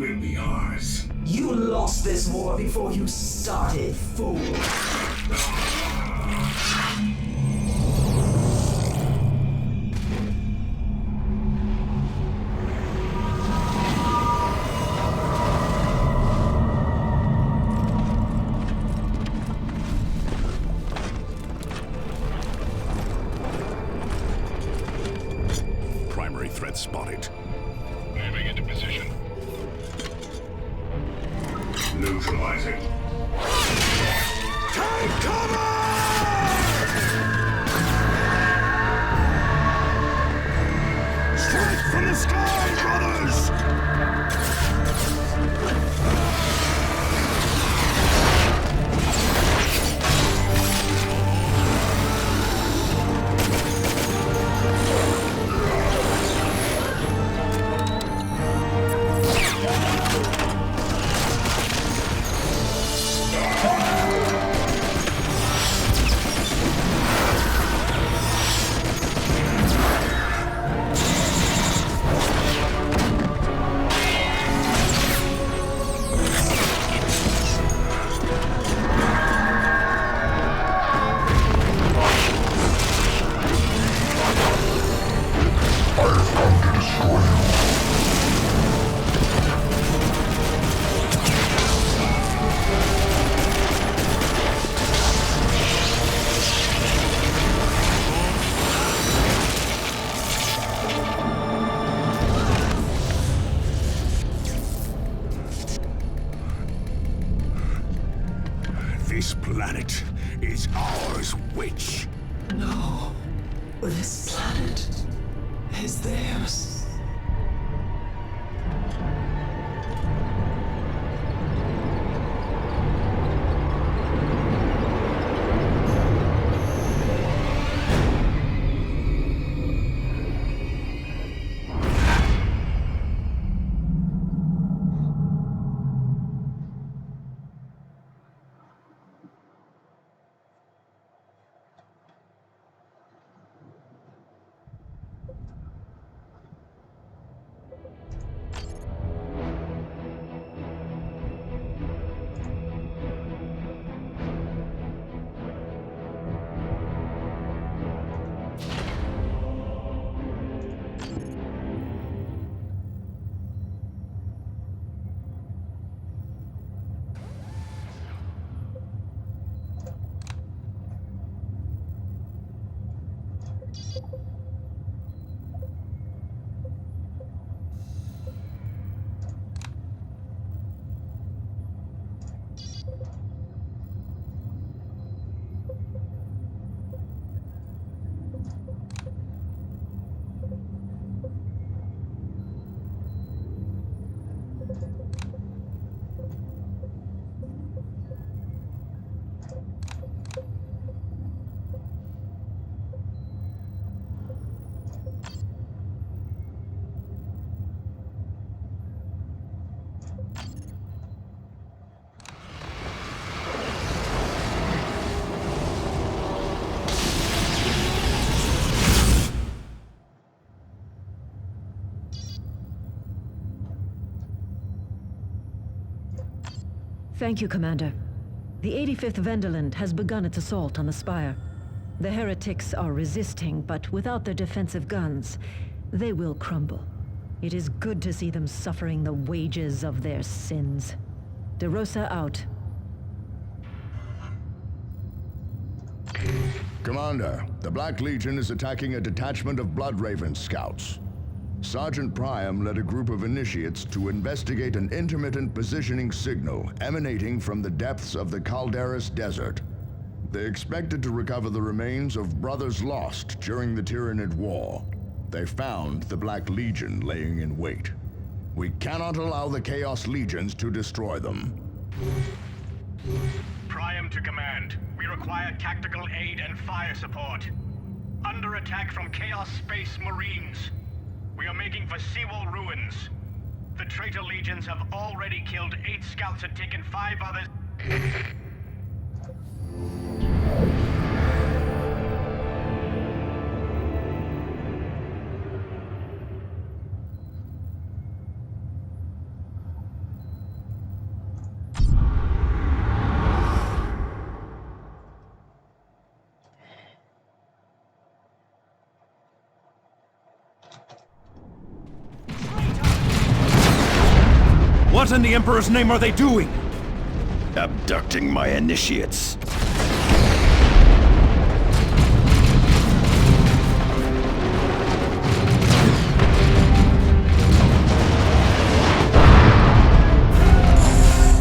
will be ours. You lost this war before you started, fool. Primary threat spotted. Moving into position. Neutralizing. Take cover! Strike from the sky, brothers! This planet is ours, witch. No. This planet is theirs. Thank you, Commander. The 85th Venderland has begun its assault on the Spire. The heretics are resisting, but without their defensive guns, they will crumble. It is good to see them suffering the wages of their sins. De Rosa out. Commander, the Black Legion is attacking a detachment of Bloodraven scouts. Sergeant Priam led a group of initiates to investigate an intermittent positioning signal emanating from the depths of the Calderis Desert. They expected to recover the remains of brothers lost during the Tyranid War. They found the Black Legion laying in wait. We cannot allow the Chaos Legions to destroy them. Priam to command. We require tactical aid and fire support. Under attack from Chaos Space Marines. We are making for Seawall ruins. The traitor legions have already killed 8 scouts and taken 5 others. What in the Emperor's name are they doing? Abducting my initiates.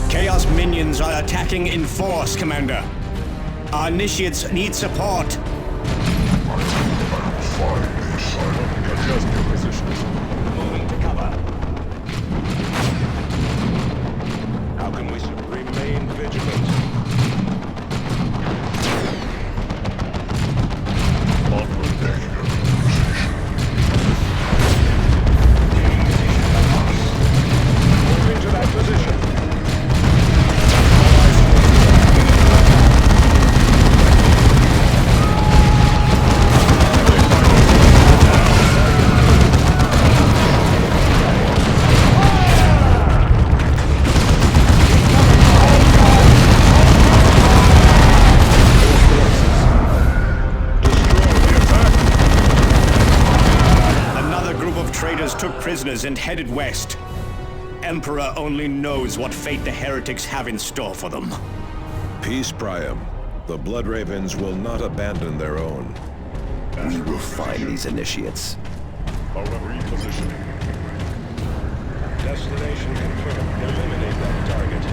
Chaos minions are attacking in force, Commander. Our initiates need support. Adjust your positions. Moving to cover. How can we remain vigilant? Onward, taking a position. Moving to that position. Took prisoners and headed west. Emperor only knows what fate the heretics have in store for them. Peace, Priam. The Blood Ravens will not abandon their own. We will find these initiates. However, repositioning. Destination confirmed. Eliminate that target.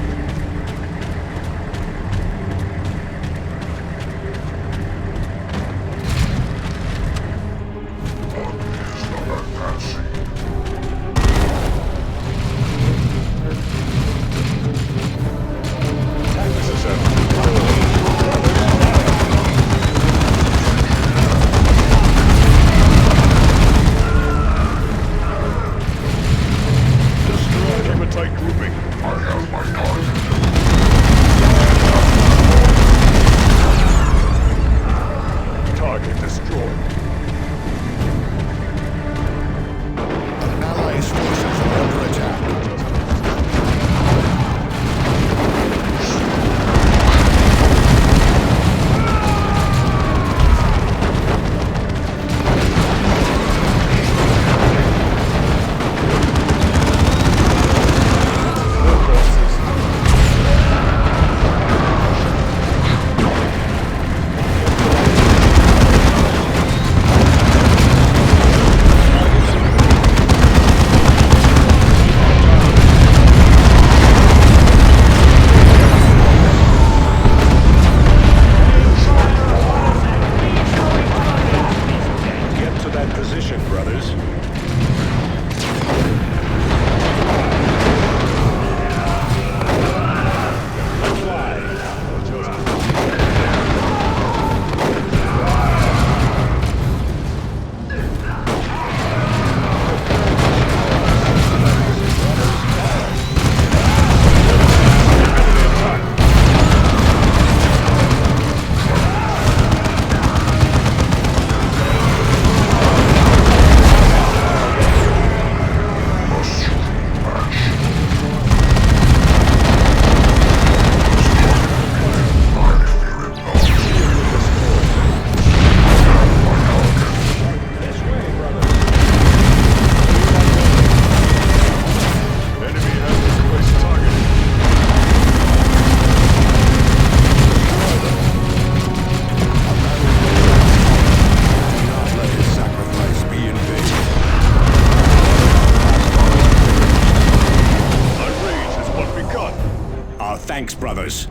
Thanks, brothers.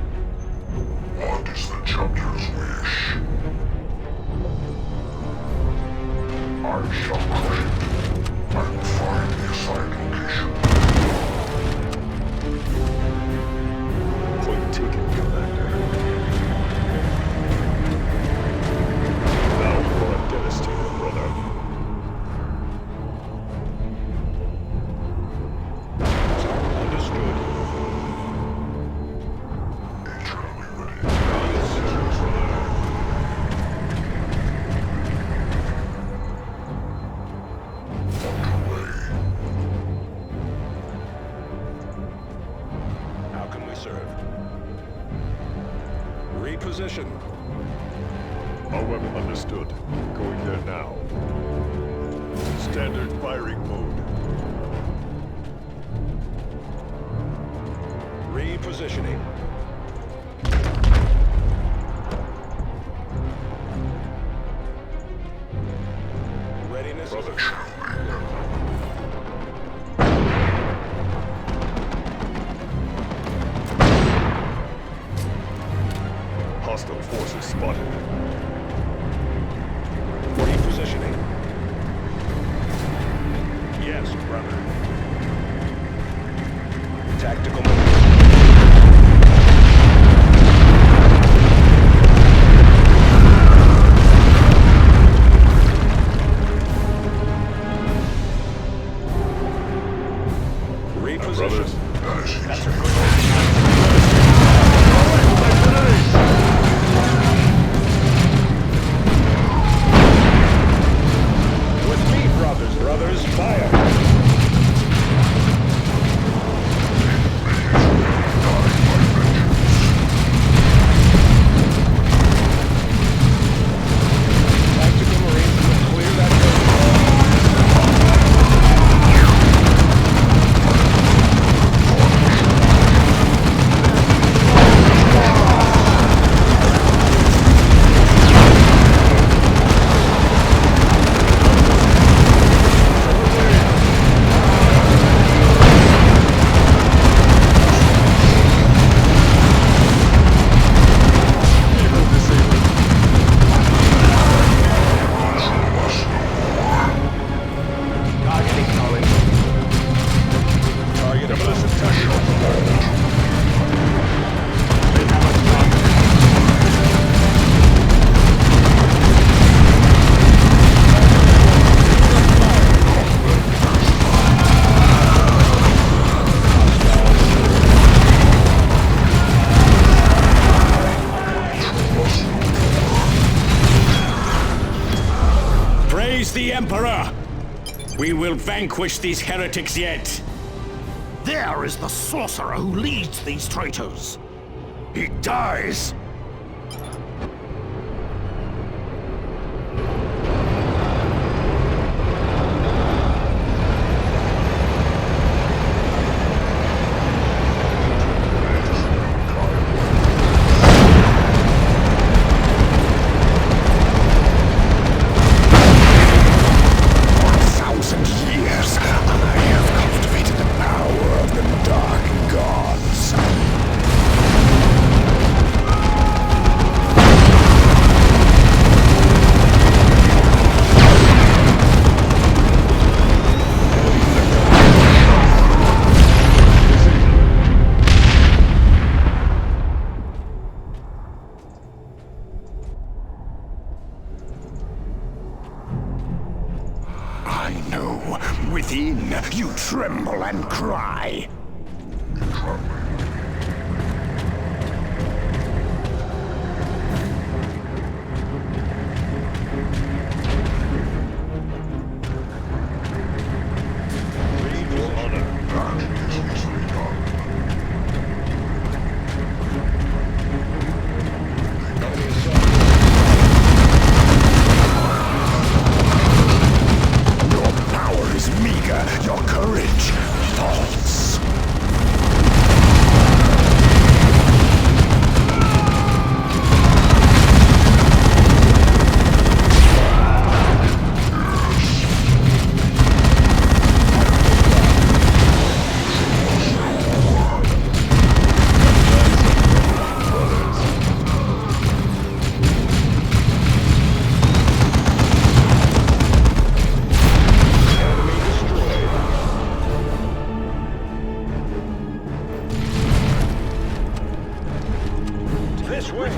What is the Chancellor's wish? I shall crush it and find the assigned location. Point taken, Commander. Now you are a devastator, brother. Understood. Reposition. However, understood. Going there now. Standard firing mode. Repositioning. Readiness. Brother Shelley. Hostile forces spotted. Repositioning. Yes, brother. Tactical. Brothers, Reposition. that's a good With me, brothers. Brothers, fire. Tactical Marines will clear that building. Target above. Praise the Emperor! We will vanquish these heretics yet. There is the sorcerer who leads these traitors. He dies! Within, you tremble and cry. Your courage false. This way.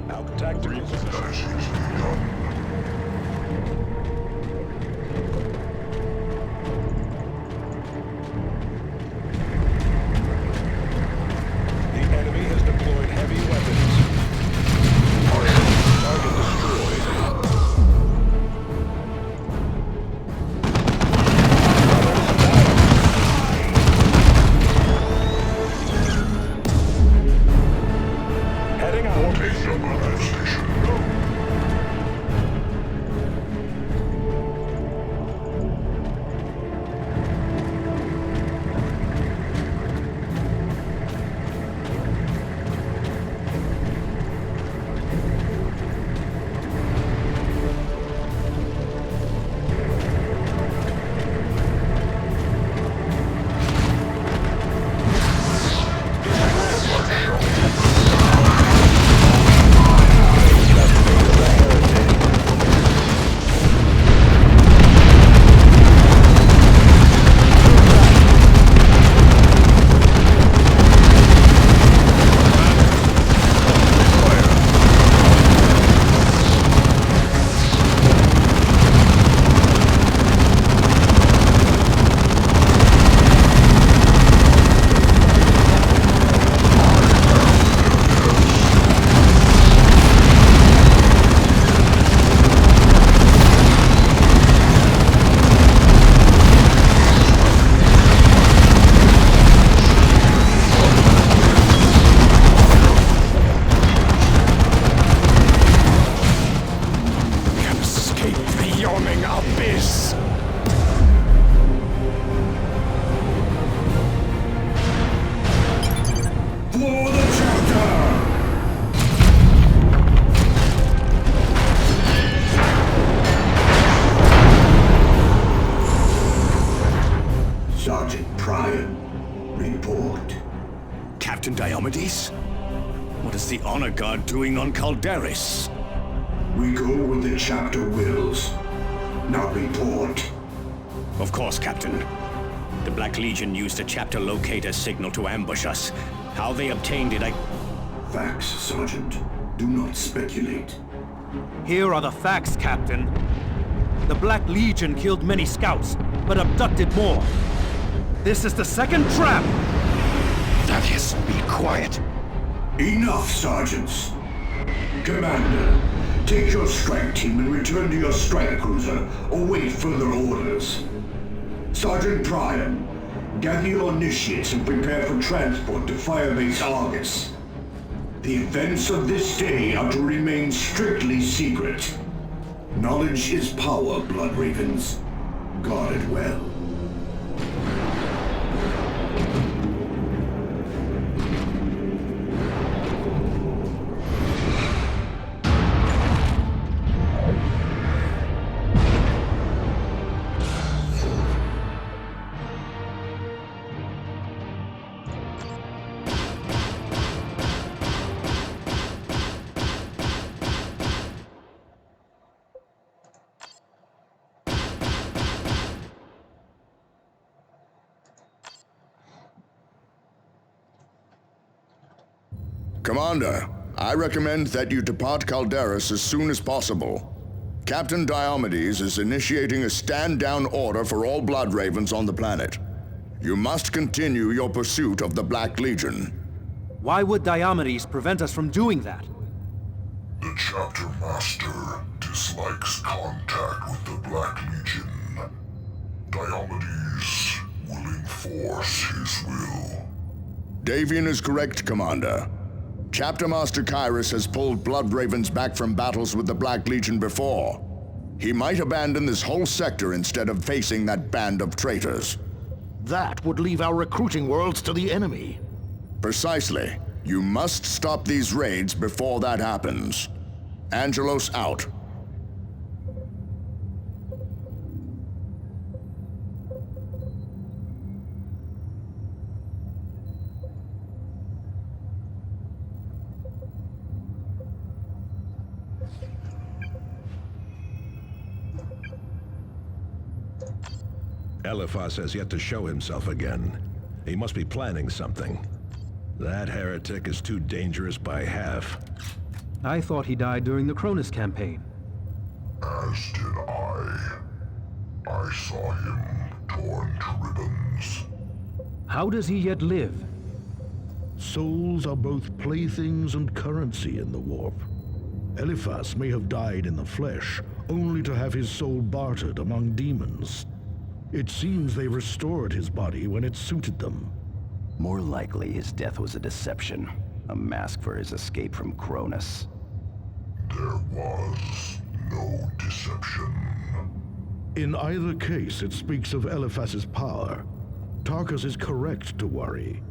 Out tactical position. yawning abyss! For the chapter! Sergeant Priam, report. Captain Diomedes? What is the Honor Guard doing on Calderis? We go where the chapter wills, not report. Of course, Captain. The Black Legion used a chapter locator signal to ambush us. How they obtained it, Facts, Sergeant. Do not speculate. Here are the facts, Captain. The Black Legion killed many scouts, but abducted more. This is the second trap! That is, be quiet. Enough, Sergeants. Commander, take your strike team and return to your strike cruiser, or wait further orders. Sergeant Priam, gather your initiates and prepare for transport to Firebase Argus. The events of this day are to remain strictly secret. Knowledge is power, Blood Ravens. Guard it well. Commander, I recommend that you depart Calderis as soon as possible. Captain Diomedes is initiating a stand-down order for all Blood Ravens on the planet. You must continue your pursuit of the Black Legion. Why would Diomedes prevent us from doing that? The chapter master dislikes contact with the Black Legion. Diomedes will enforce his will. Davian is correct, Commander. Chapter Master Kyrus has pulled Blood Ravens back from battles with the Black Legion before. He might abandon this whole sector instead of facing that band of traitors. That would leave our recruiting worlds to the enemy. Precisely. You must stop these raids before that happens. Angelos out. Eliphas has yet to show himself again. He must be planning something. That heretic is too dangerous by half. I thought he died during the Cronus campaign. As did I. I saw him torn to ribbons. How does he yet live? Souls are both playthings and currency in the warp. Eliphas may have died in the flesh, only to have his soul bartered among demons. It seems they restored his body when it suited them. More likely his death was a deception, a mask for his escape from Cronus. There was no deception. In either case, it speaks of Eliphas's power. Tarkus is correct to worry.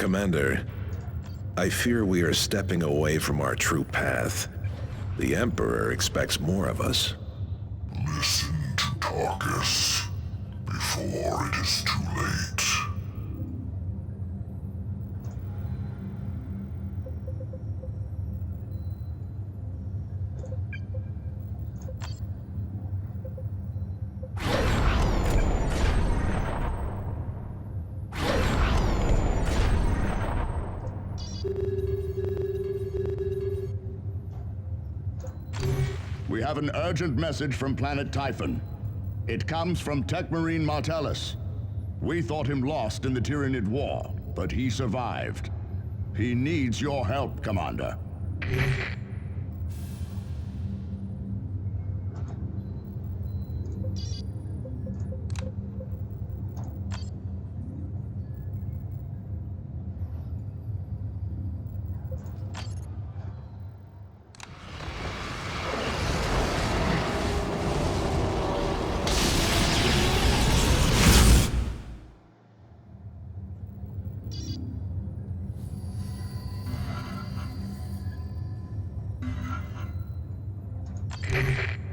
Commander, I fear we are stepping away from our true path. The Emperor expects more of us. Listen to Tarkus before it is too late. We have an urgent message from planet Typhon. It comes from Techmarine Martellus. We thought him lost in the Tyranid War, but he survived. He needs your help, Commander.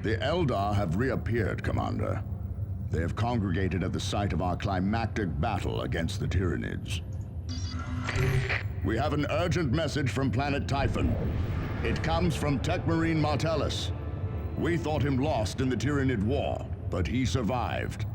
The Eldar have reappeared, Commander. They have congregated at the site of our climactic battle against the Tyranids. We have an urgent message from planet Typhon. It comes from Techmarine Martellus. We thought him lost in the Tyranid War, but he survived.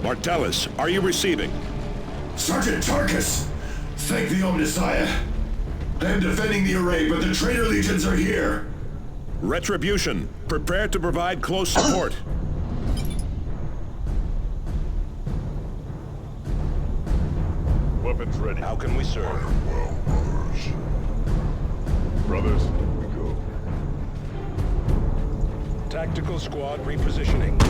Martellus, are you receiving? Sergeant Tarkus! Thank the Omnissiah. I am defending the array, but the traitor legions are here. Retribution, prepare to provide close support. Weapons ready. How can we serve? Well, brothers. Brothers, we go. Tactical squad repositioning.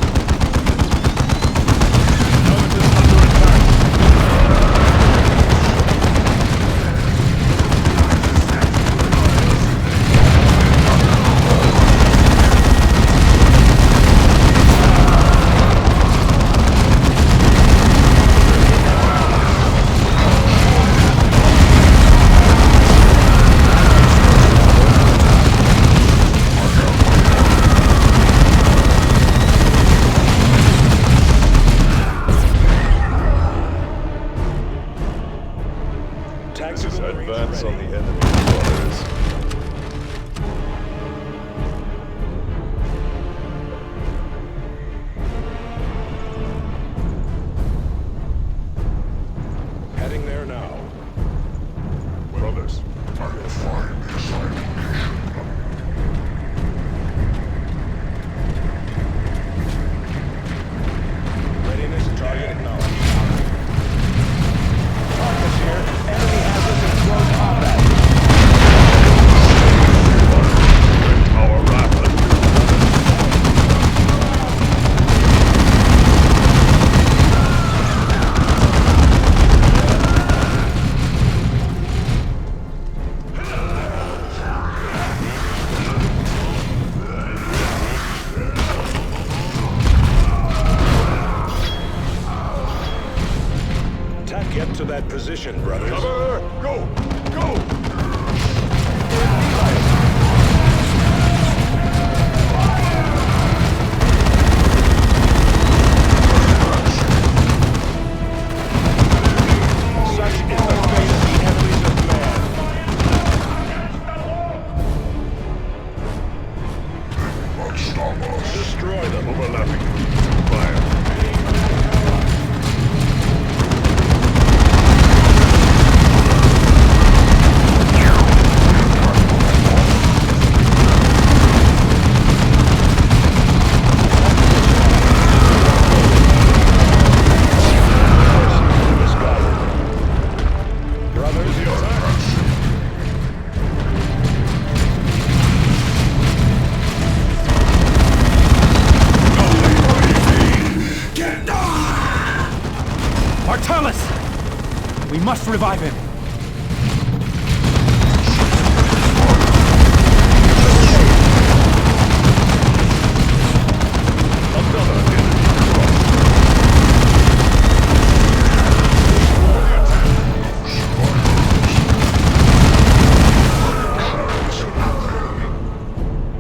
Advance on the enemy, brothers. Heading there now. Brothers, I will find the assigned location. Readiness target acknowledged. Tarkus here. Enemy has us in close combat. Our rapid. Get to that position, brothers. Cover! Go! Go! Such is the fate of the enemies of man. Not stop us. Destroy them. Overlapping. Fire. We must revive him!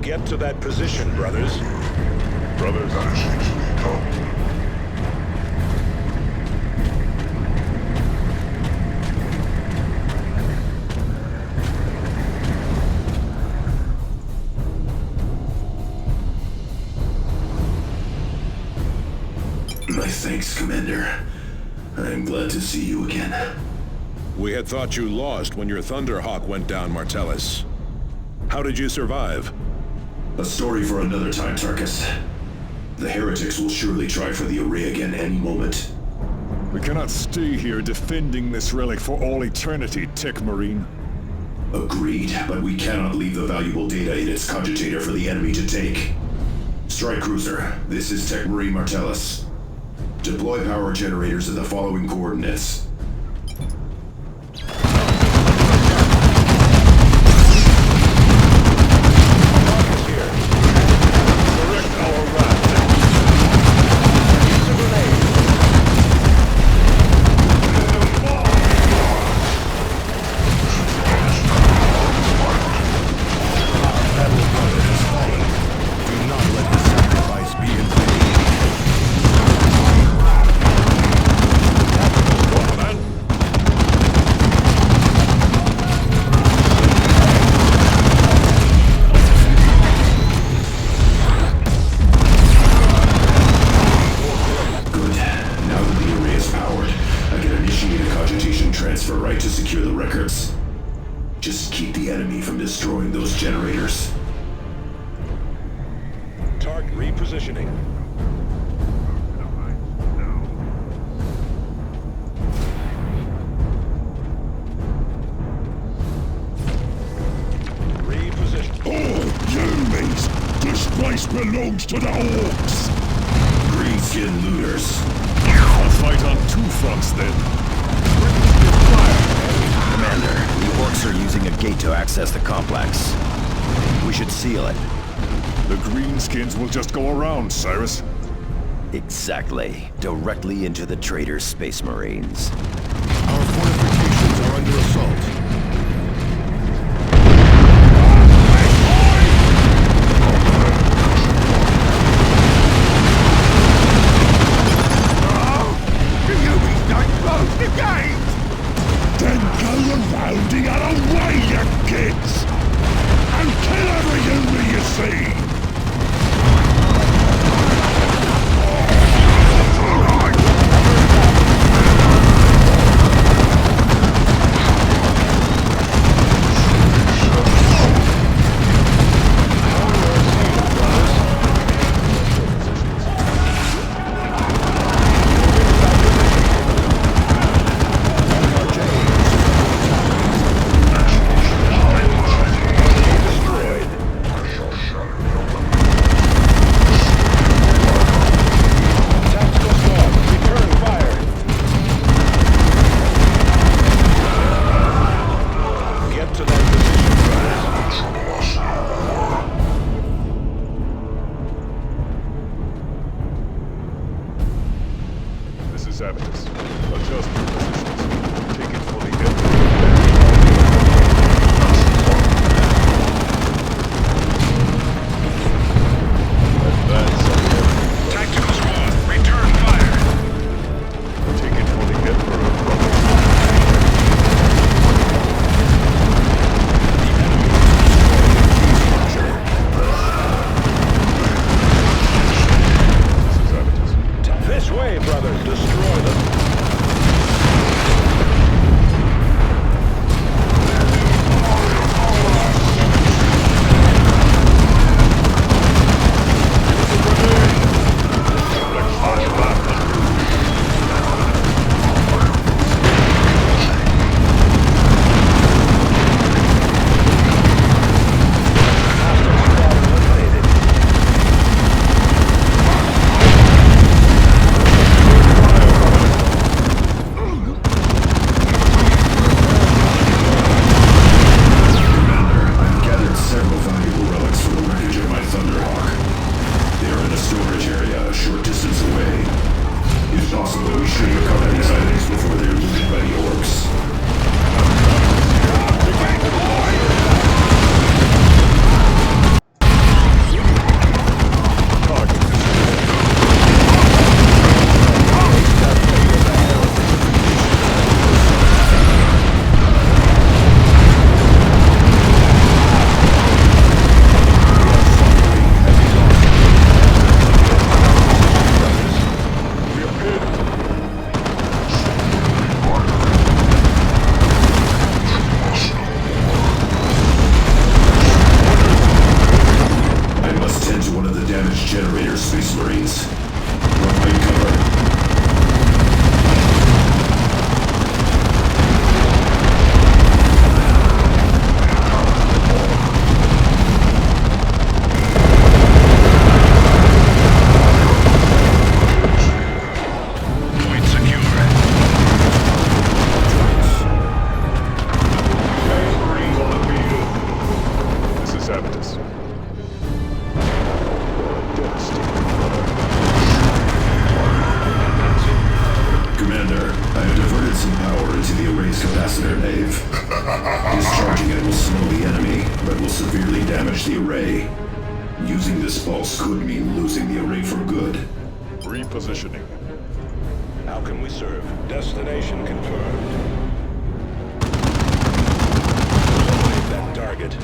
Get to that position, brothers. Brothers, that is easily done. My thanks, Commander. I am glad to see you again. We had thought you lost when your Thunderhawk went down, Martellus. How did you survive? A story for another time, Tarkus. The heretics will surely try for the array again any moment. We cannot stay here defending this relic for all eternity, Tech Marine. Agreed, but we cannot leave the valuable data in its cogitator for the enemy to take. Strike Cruiser, this is Tech Marine Martellus. Deploy power generators at the following coordinates. Just keep the enemy from destroying those generators. Target repositioning. Reposition. Oh, Enemies! This place belongs to the Orcs! Greenskin looters. I'll fight on two fronts then. Commander, the Orcs are using a gate to access the complex. We should seal it. The Greenskins will just go around, Cyrus. Exactly. Directly into the traitor's Space Marines. Our fortifications are under assault. Then go around the other way, you kids! And kill every human you see! Savages. Adjust your positions. Take it for the end. Tactical squad, return fire. Take it for the Emperor. This way, brothers. Destroy them. damaged generator, Space Marines. Provide cover. Discharging it will slow the enemy, but will severely damage the array. Using this pulse could mean losing the array for good. Repositioning. How can we serve? Destination confirmed. Eliminate that target.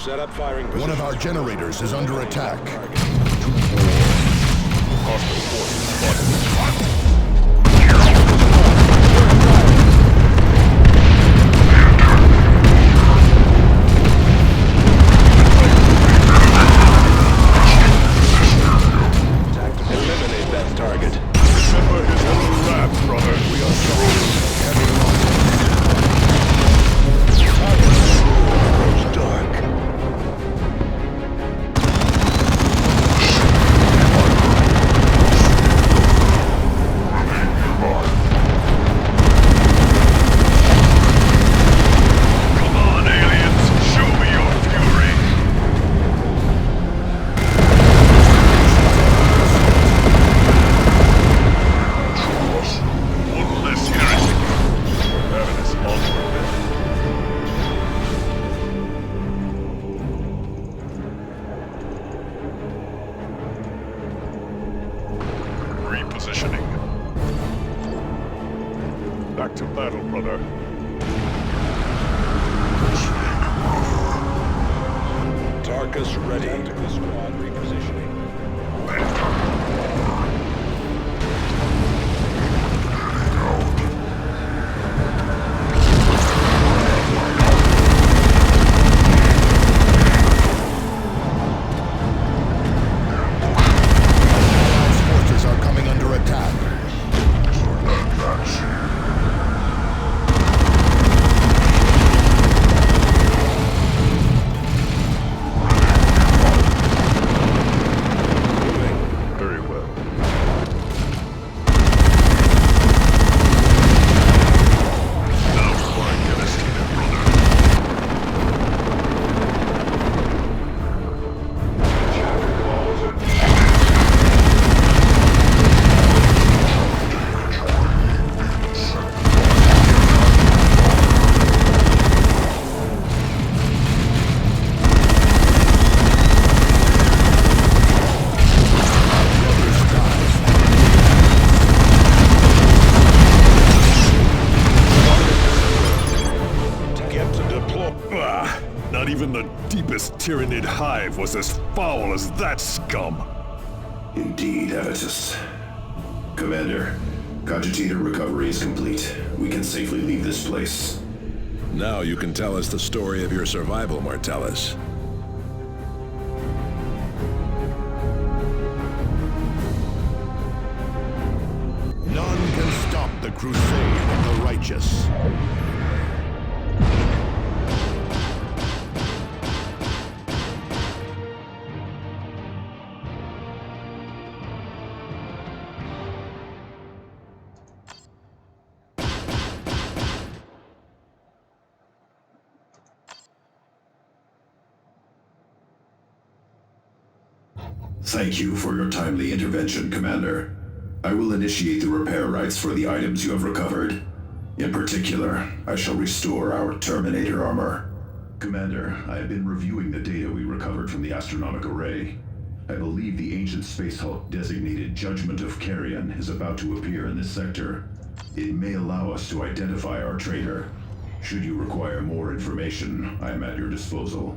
Set up firing position. One of our generators is under attack. Hostile forces spotted. Eliminate that target. Remember his whole wrath, brother. We are sorry. It's dark. Come on, aliens. Show me your fury. One less heretic. Ravenous monster. Repositioning. Back to battle, brother. Tarkus ready. Tactical squad repositioning. Forces are coming under attack. Very well. Now for my devastator, brother. Get to deploy. Ah, not even the deepest Tyranid hive was as foul as that scum. Indeed, Avitus. Commander, cogitator recovery is complete. We can safely leave this place. Now you can tell us the story of your survival, Martellus. None can stop the crusade of the righteous. Thank you for your timely intervention, Commander. I will initiate the repair rights for the items you have recovered. In particular, I shall restore our Terminator armor. Commander, I have been reviewing the data we recovered from the astronomic array. I believe the ancient space hulk designated Judgment of Carrion is about to appear in this sector. It may allow us to identify our traitor. Should you require more information, I am at your disposal.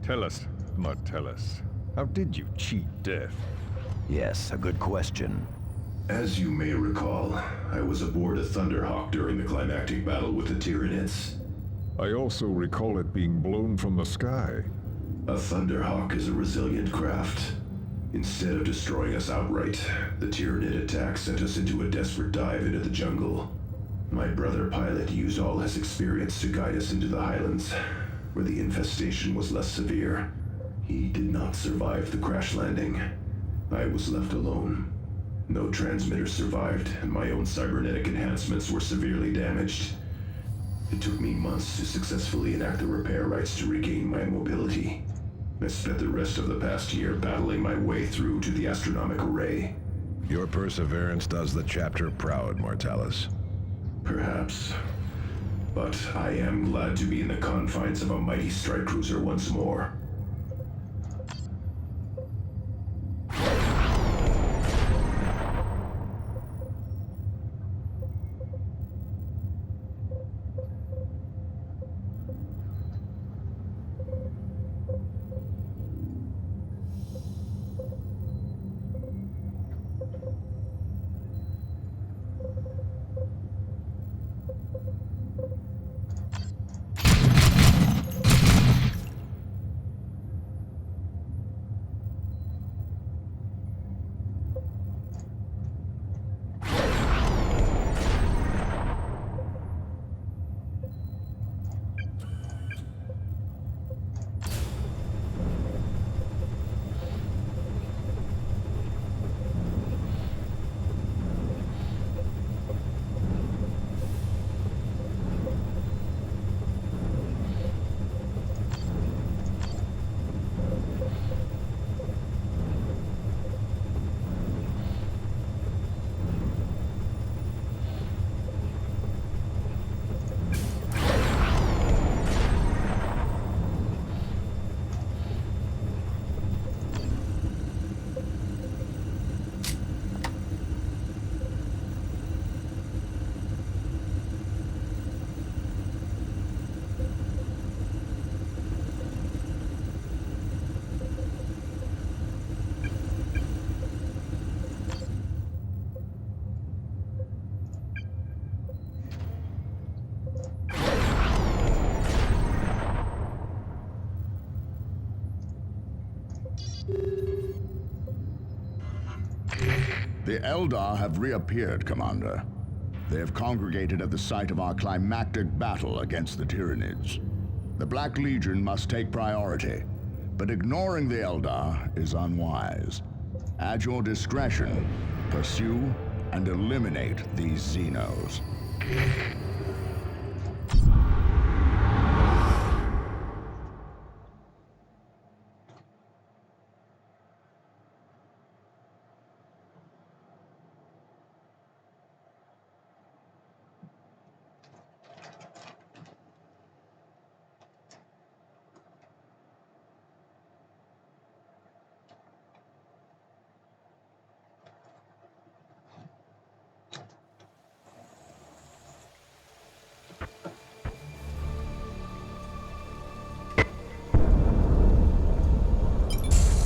Tell us, Martellus, how did you cheat death? Yes, a good question. As you may recall, I was aboard a Thunderhawk during the climactic battle with the Tyranids. I also recall it being blown from the sky. A Thunderhawk is a resilient craft. Instead of destroying us outright, the Tyranid attack sent us into a desperate dive into the jungle. My brother pilot used all his experience to guide us into the highlands, where the infestation was less severe. He did not survive the crash landing. I was left alone. No transmitters survived, and my own cybernetic enhancements were severely damaged. It took me months to successfully enact the repair rites to regain my mobility. I spent the rest of the past year battling my way through to the astronomical ray. Your perseverance does the chapter proud, Martellus. Perhaps. But I am glad to be in the confines of a mighty strike cruiser once more. The Eldar have reappeared, Commander. They have congregated at the site of our climactic battle against the Tyranids. The Black Legion must take priority, but ignoring the Eldar is unwise. At your discretion, pursue and eliminate these Xenos.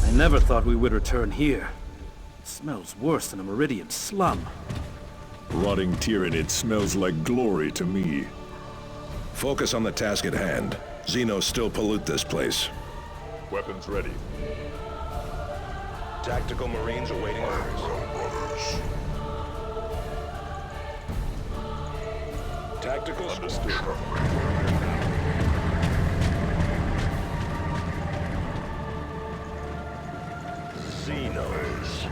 I never thought we would return here. It smells worse than a Meridian slum. Rotting Tyranid smells like glory to me. Focus on the task at hand. Xenos still pollute this place. Weapons ready. Tactical Marines awaiting orders. Tactical understood. Xenos.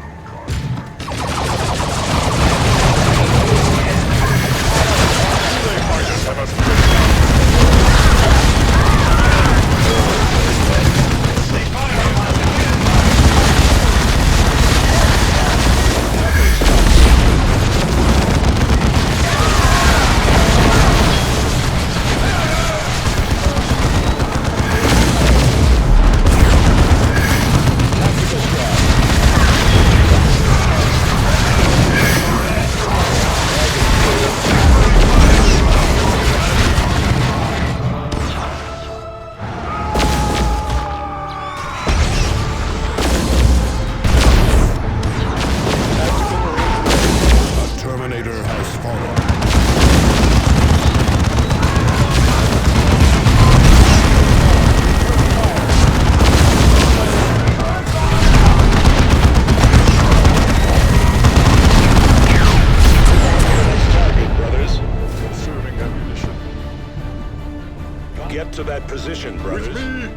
has fallen. Get to that position, brothers. With me!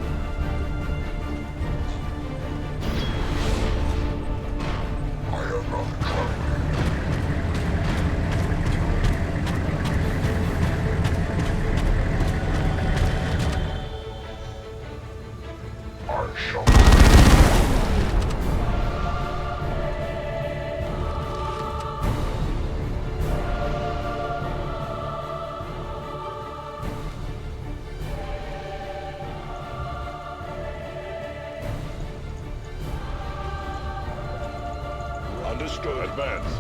Understood. Advance.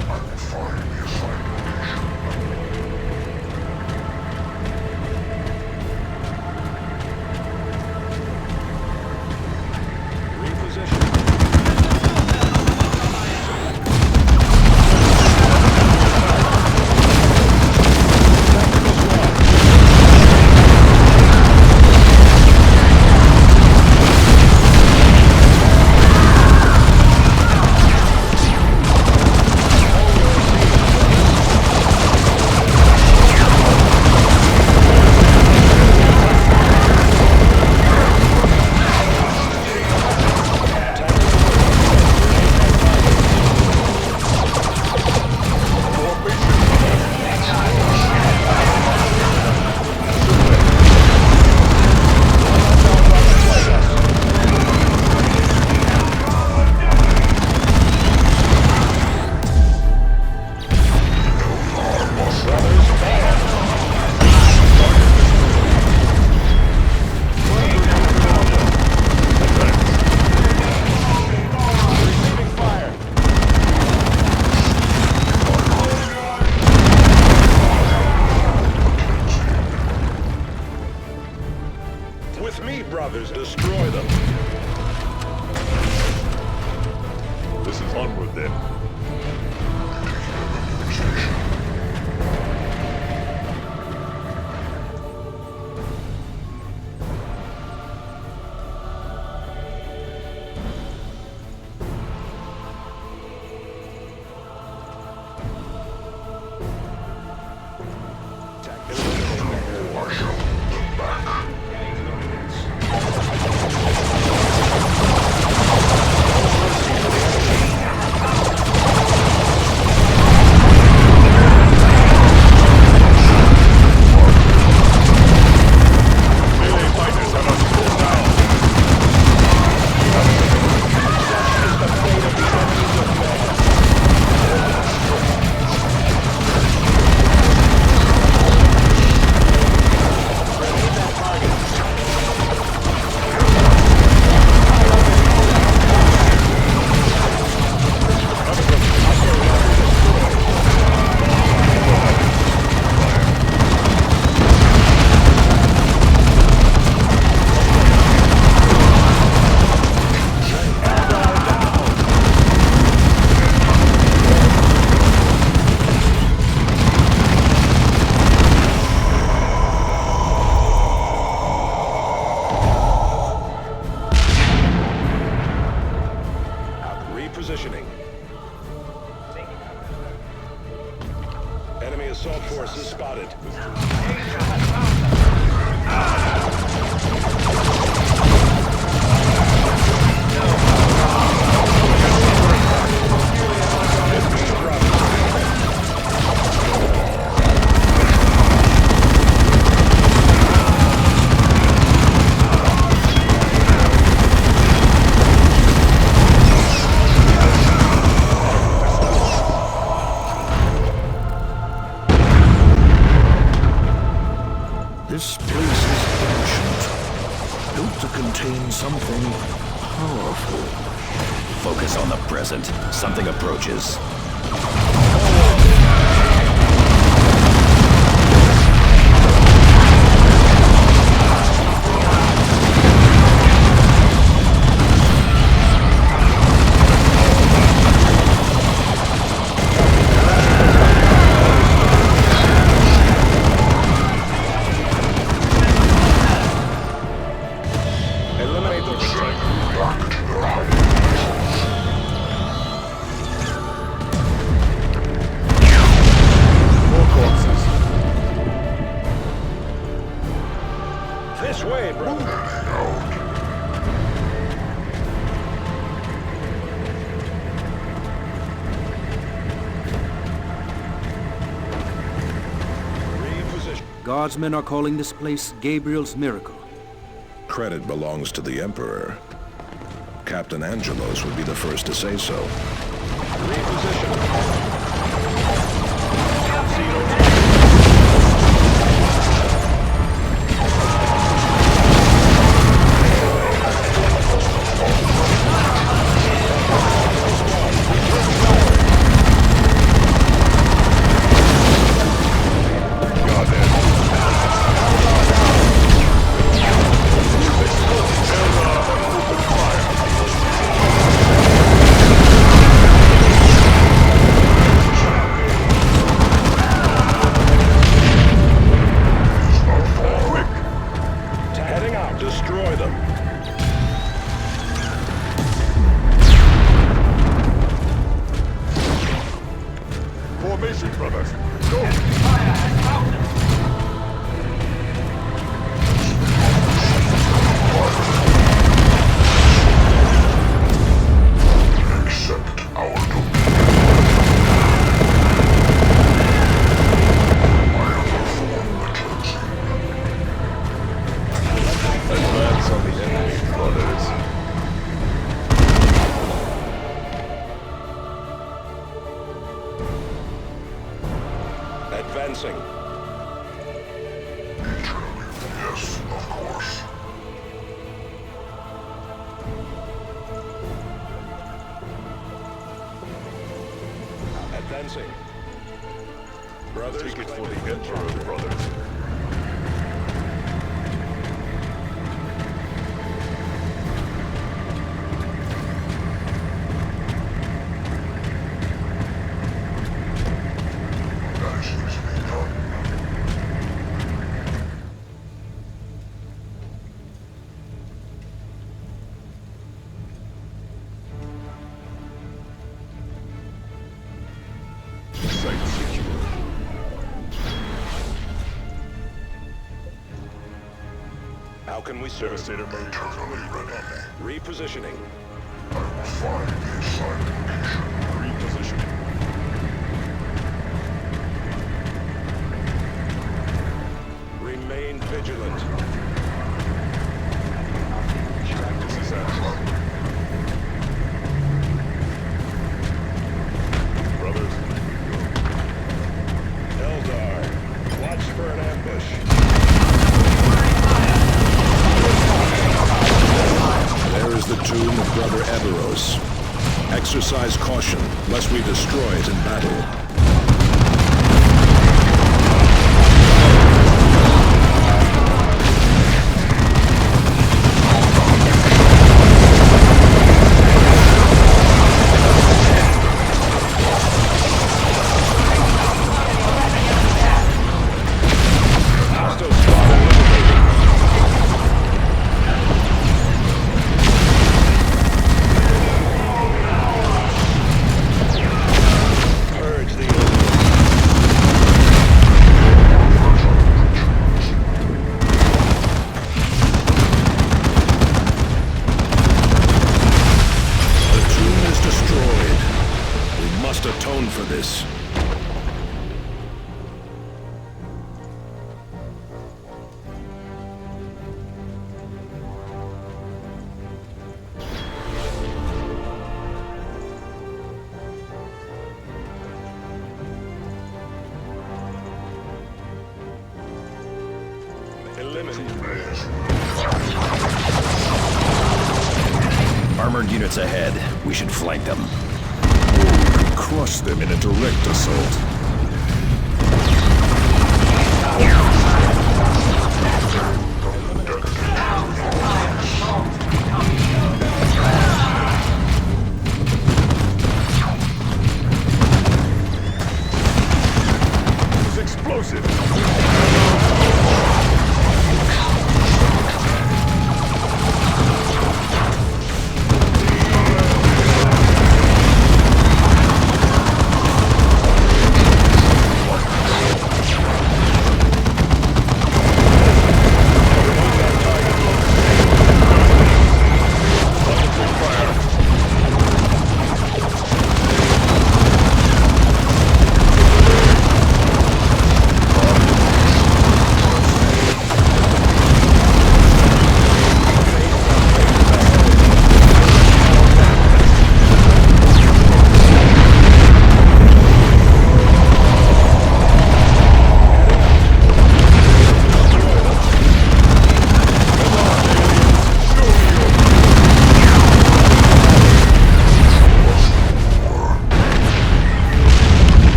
With me, brothers, destroy them. This is onward then. Repositioning. Enemy assault forces spotted. This place is ancient, built to contain something powerful. Focus on the present. Something approaches. Guardsmen are calling this place Gabriel's Miracle. Credit belongs to the Emperor. Captain Angelos would be the first to say so. Reposition. Advancing. Yes, of course. Advancing. Brothers, take it for the Emperor, brothers. How can we serve? Eternally ready. Repositioning. I will find the assigned location. Repositioning. Remain vigilant. Practice is at. Brothers, Eldar, watch for an ambush. There is the tomb of Brother Eberros. Exercise caution, lest we destroy it in battle. Atone for this. Armored units ahead. We should flank them. Crush them in a direct assault. It's explosive.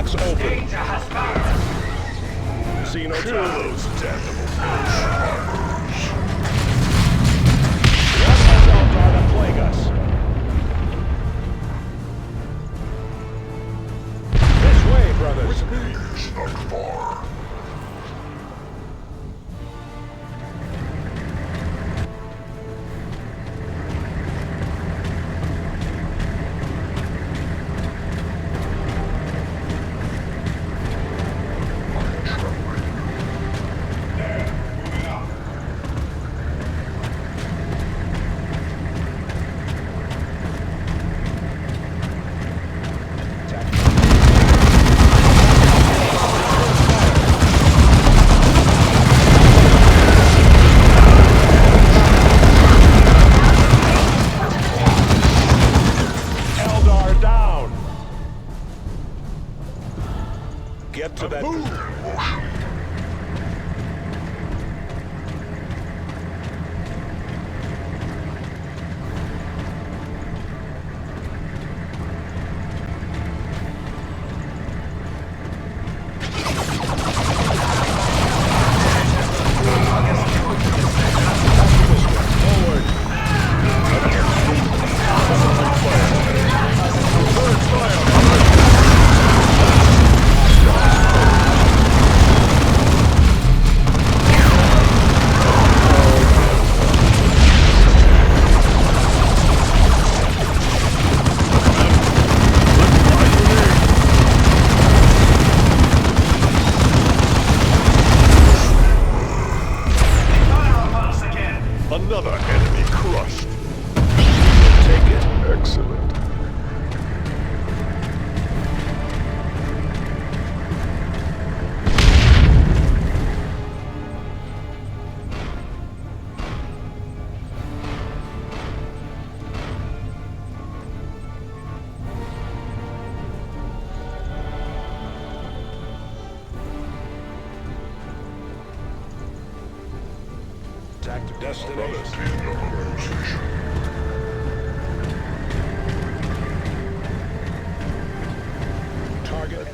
Locks open. See no those damnable what has Eldar to plague us? This way, brothers. With me is not far. Get to that. Another enemy crushed. Take it. Excellent. Tactical destination. Target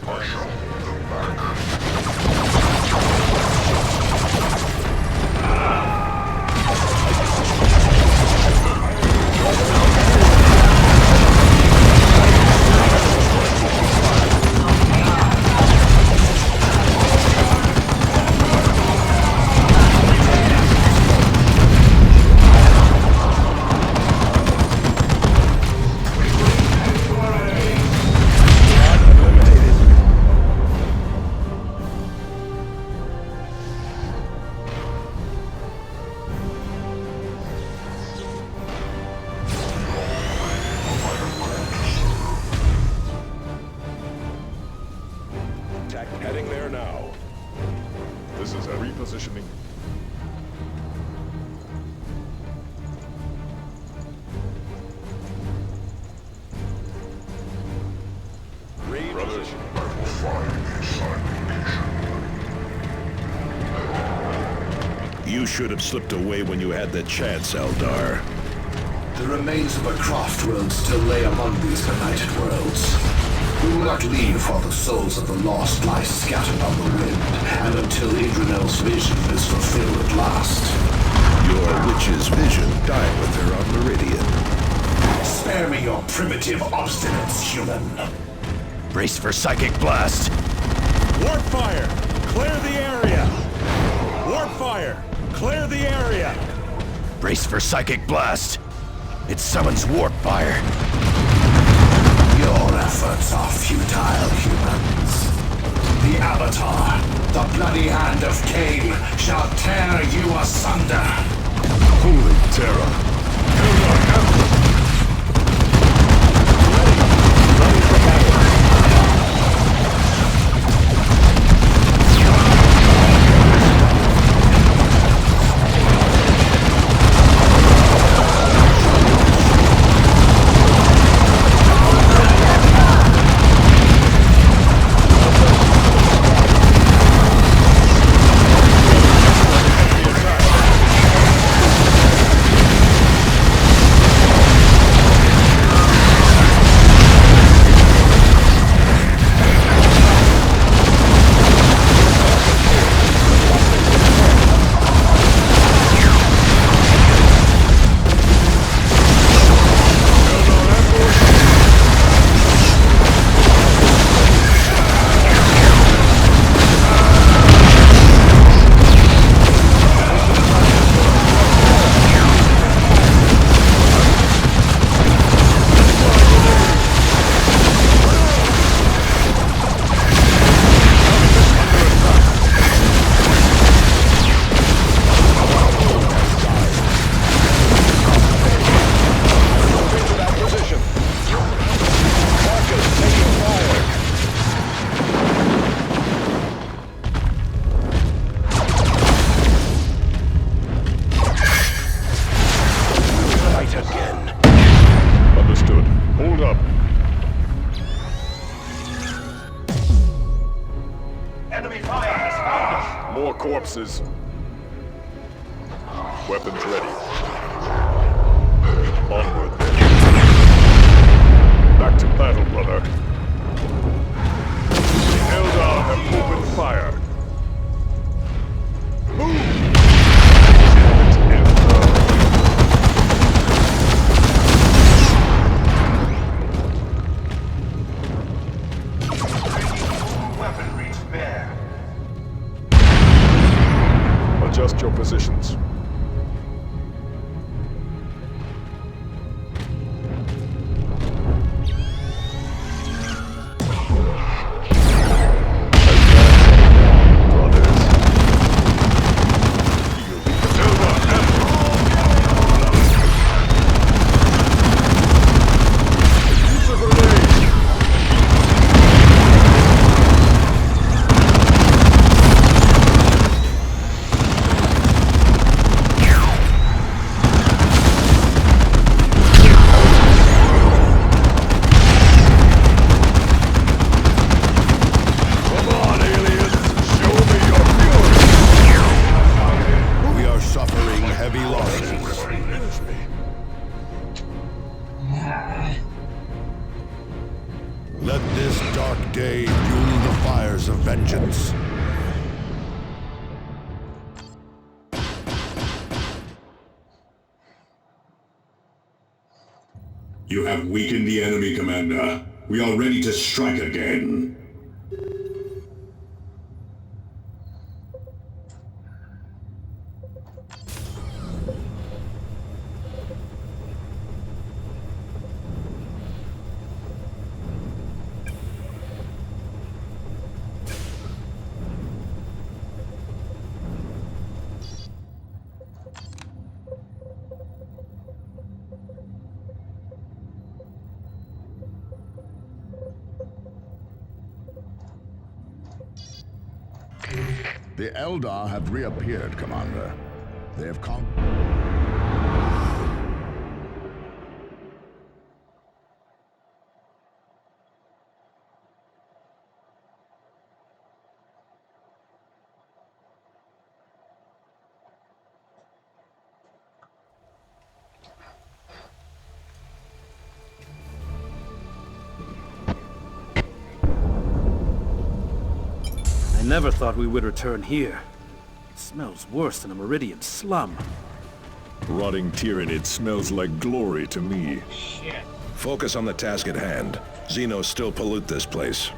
heading there now. This is a repositioning. Repositioning. I will find the assigned location. You should have slipped away when you had the chance, Eldar. The remains of a craft world still lay among these benighted worlds. We will not leave while the souls of the lost lie scattered on the wind, and until Idrinel's vision is fulfilled at last. Your witch's vision died with her on Meridian. Spare me your primitive obstinance, human. Brace for psychic blast. Warp fire! Clear the area! Warp fire! Clear the area! Brace for psychic blast. It summons warp fire. Your efforts are futile, humans. The Avatar, the bloody hand of Cain, shall tear you asunder. Holy terror. Enemy fire has found us. More corpses. Weapons ready. Onward then. Back to battle, brother. The Eldar have opened fire. Move! Weaponry to bear. Adjust your positions. Let this dark day fuel the fires of vengeance. You have weakened the enemy, Commander. We are ready to strike again. The Eldar have reappeared, Commander. They have come. I never thought we would return here. It smells worse than a Meridian slum. Rotting Tyranid smells like glory to me. Shit. Focus on the task at hand. Xenos still pollute this place.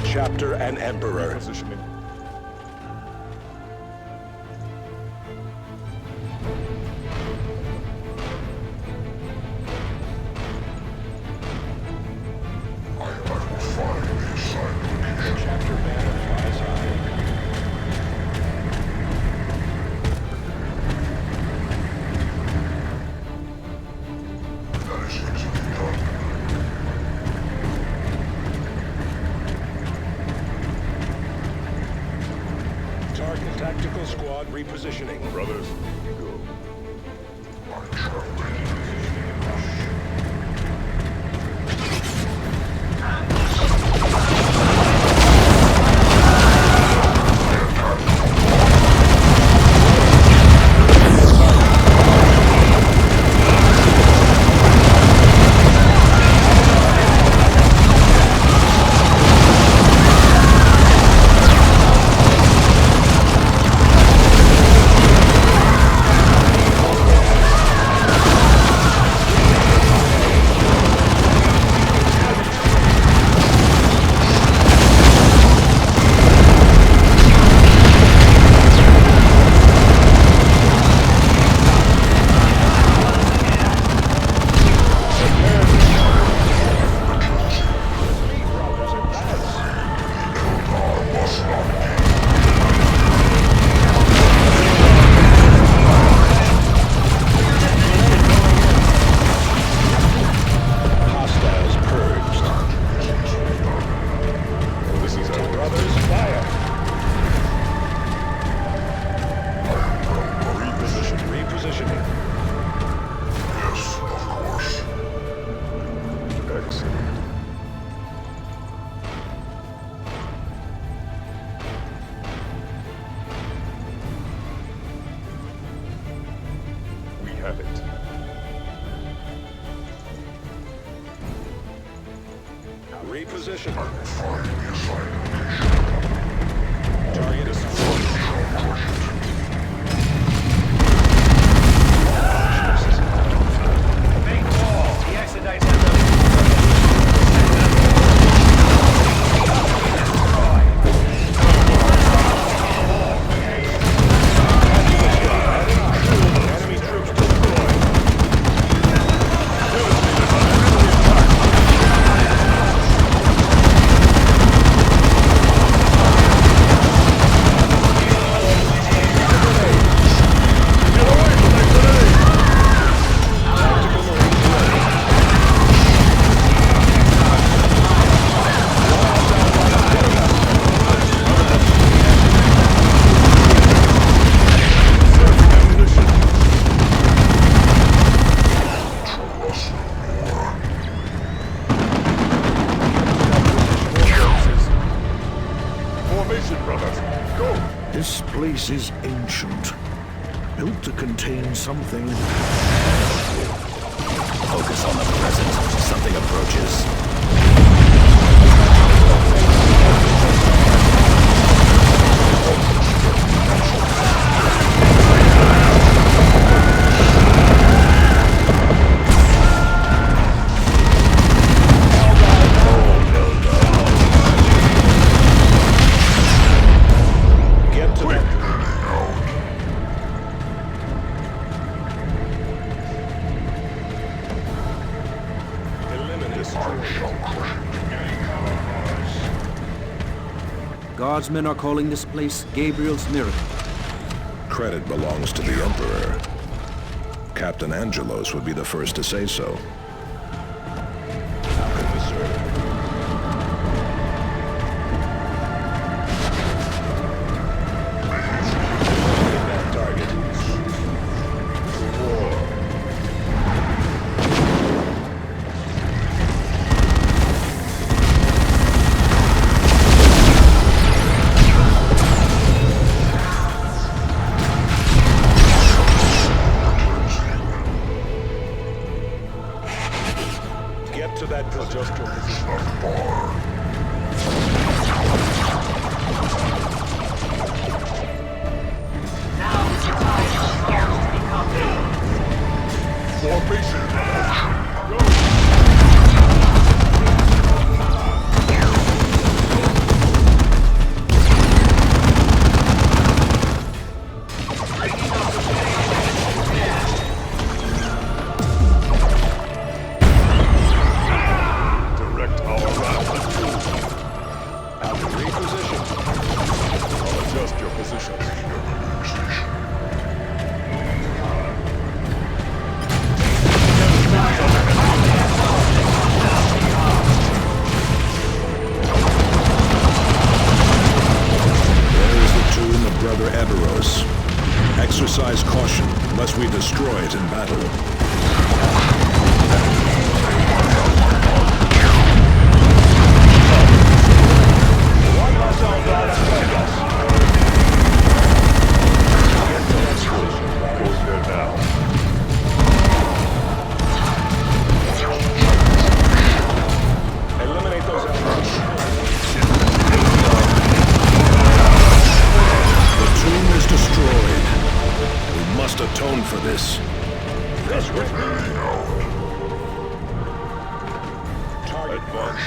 Chapter and Emperor. Tactical squad repositioning. Brothers, go. heretics. We have it. Reposition. Target assigned. This place is ancient, built to contain something. Focus on the present. Something approaches. Guardsmen are calling this place Gabriel's Miracle. Credit belongs to the Emperor. Captain Angelos would be the first to say so. How can we serve? That target. War. To that adjust your position. Now is the time for souls to become heroes. Formation. Adjust your position. There is the tomb of Brother Eberros. Exercise caution, lest we destroy it in battle. Atone for this. That's with me. Target advance.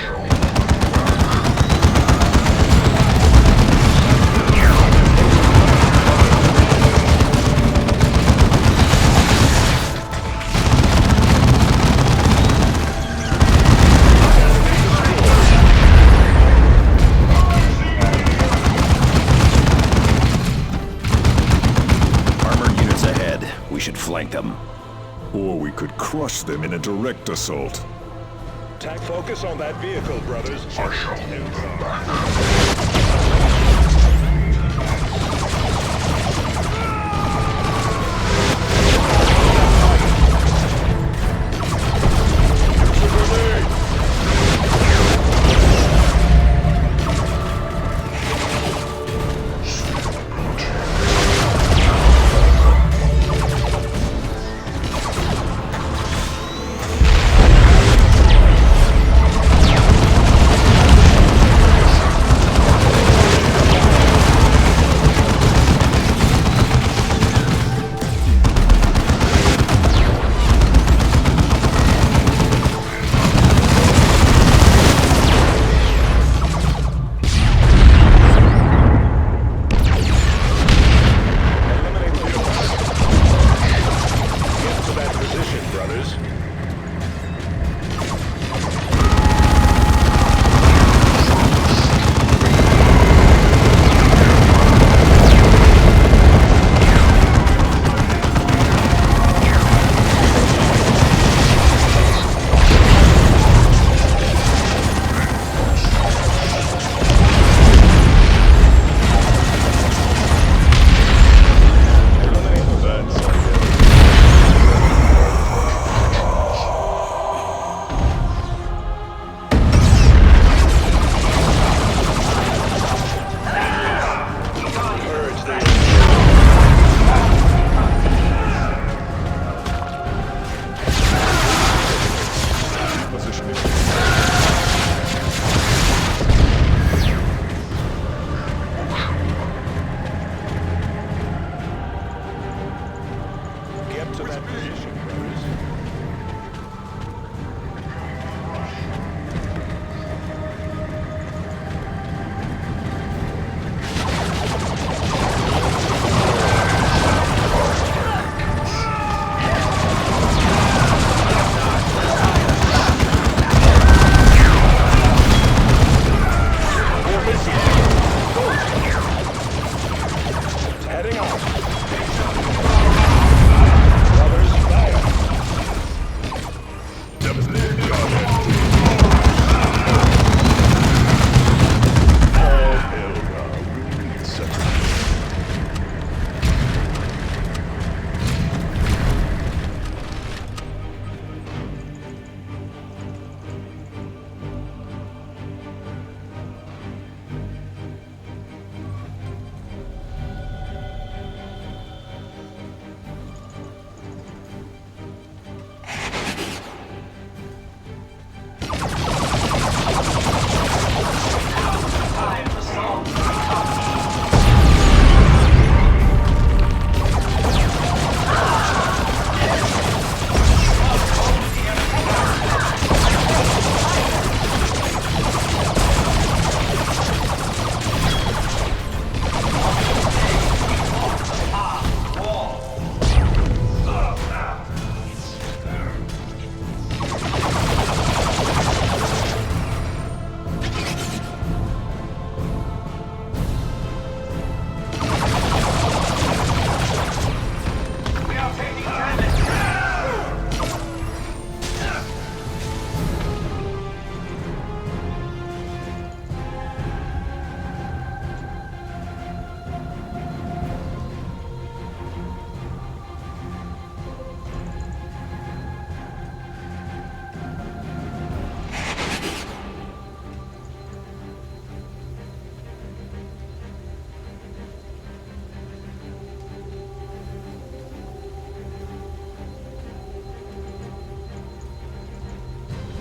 Flank them. Or we could crush them in a direct assault. Attack focus on that vehicle, brothers. I shall hold them back.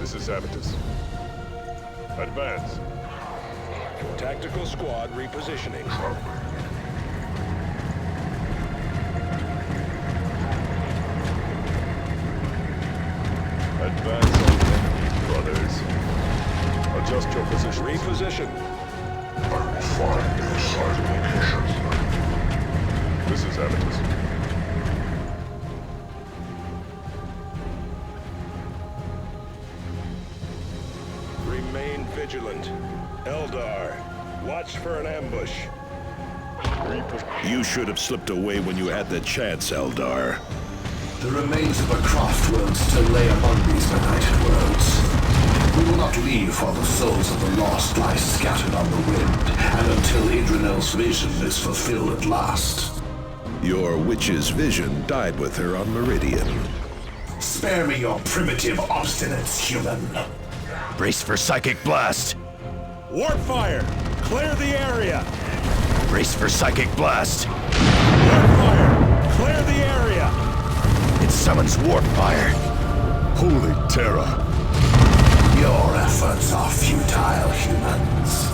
This is Avitus. Advance. Tactical squad repositioning. Advance on the enemy, brothers. Adjust your position. Reposition. I will find their site location. This is Avitus. Remain vigilant. Eldar, watch for an ambush. You should have slipped away when you had the chance, Eldar. The remains of a craft world still lay among these benighted worlds. We will not leave while the souls of the lost lie scattered on the wind, and until Idrinel's vision is fulfilled at last. Your witch's vision died with her on Meridian. Spare me your primitive obstinance, human. Brace for psychic blast. Warp fire! Clear the area! Brace for psychic blast. Warp fire! Clear the area! It summons warp fire. Holy terror! Your efforts are futile, humans.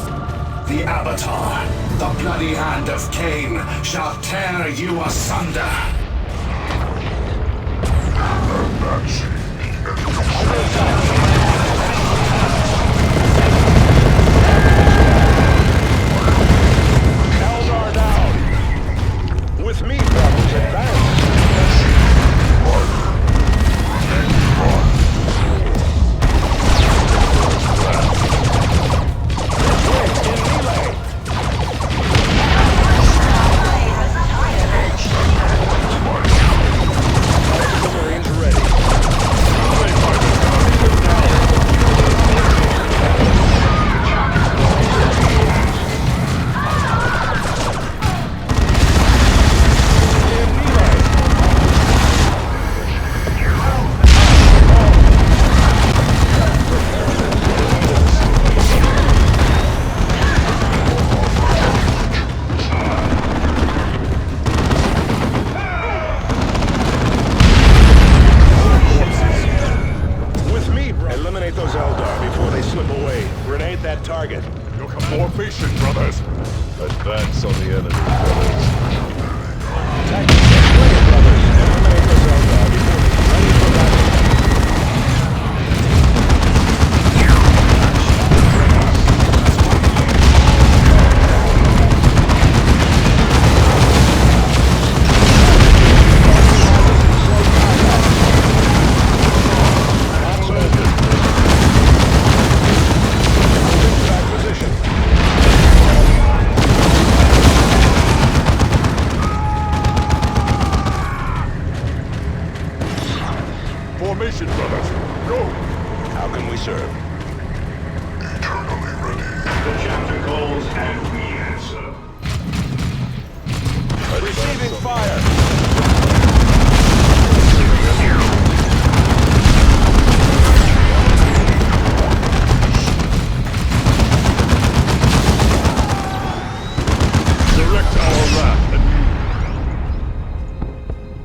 The Avatar, the bloody hand of Cain, shall tear you asunder. Eldar down! With me, brothers, advance! Formation, brothers! Advance on the enemy, brothers. Formation, brothers. Go! How can we serve? Eternally ready. The chapter calls and we answer. Receiving fire! Direct our wrath at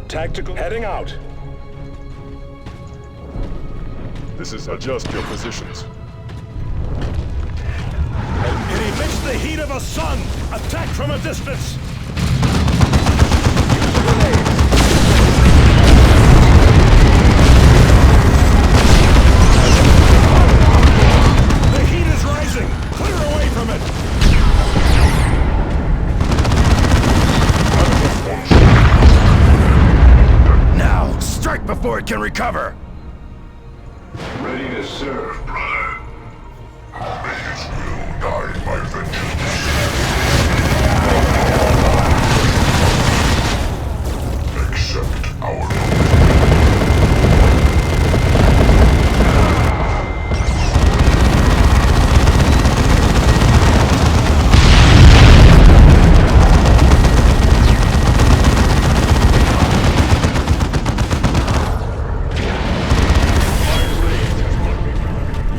Tactical heading out. This is adjust your positions. It emits the heat of a sun! Attack from a distance! The heat is rising! Clear away from it! Now, strike before it can recover! Ready to serve, brother. May his will guide my vengeance. Accept our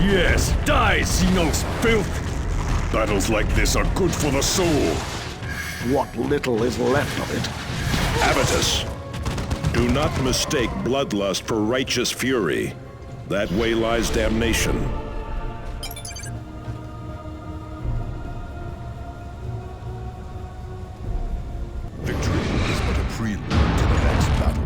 Yes, die, Xenos filth! Battles like this are good for the soul. What little is left of it. Avitus, do not mistake bloodlust for righteous fury. That way lies damnation. Victory is but a prelude to the next battle.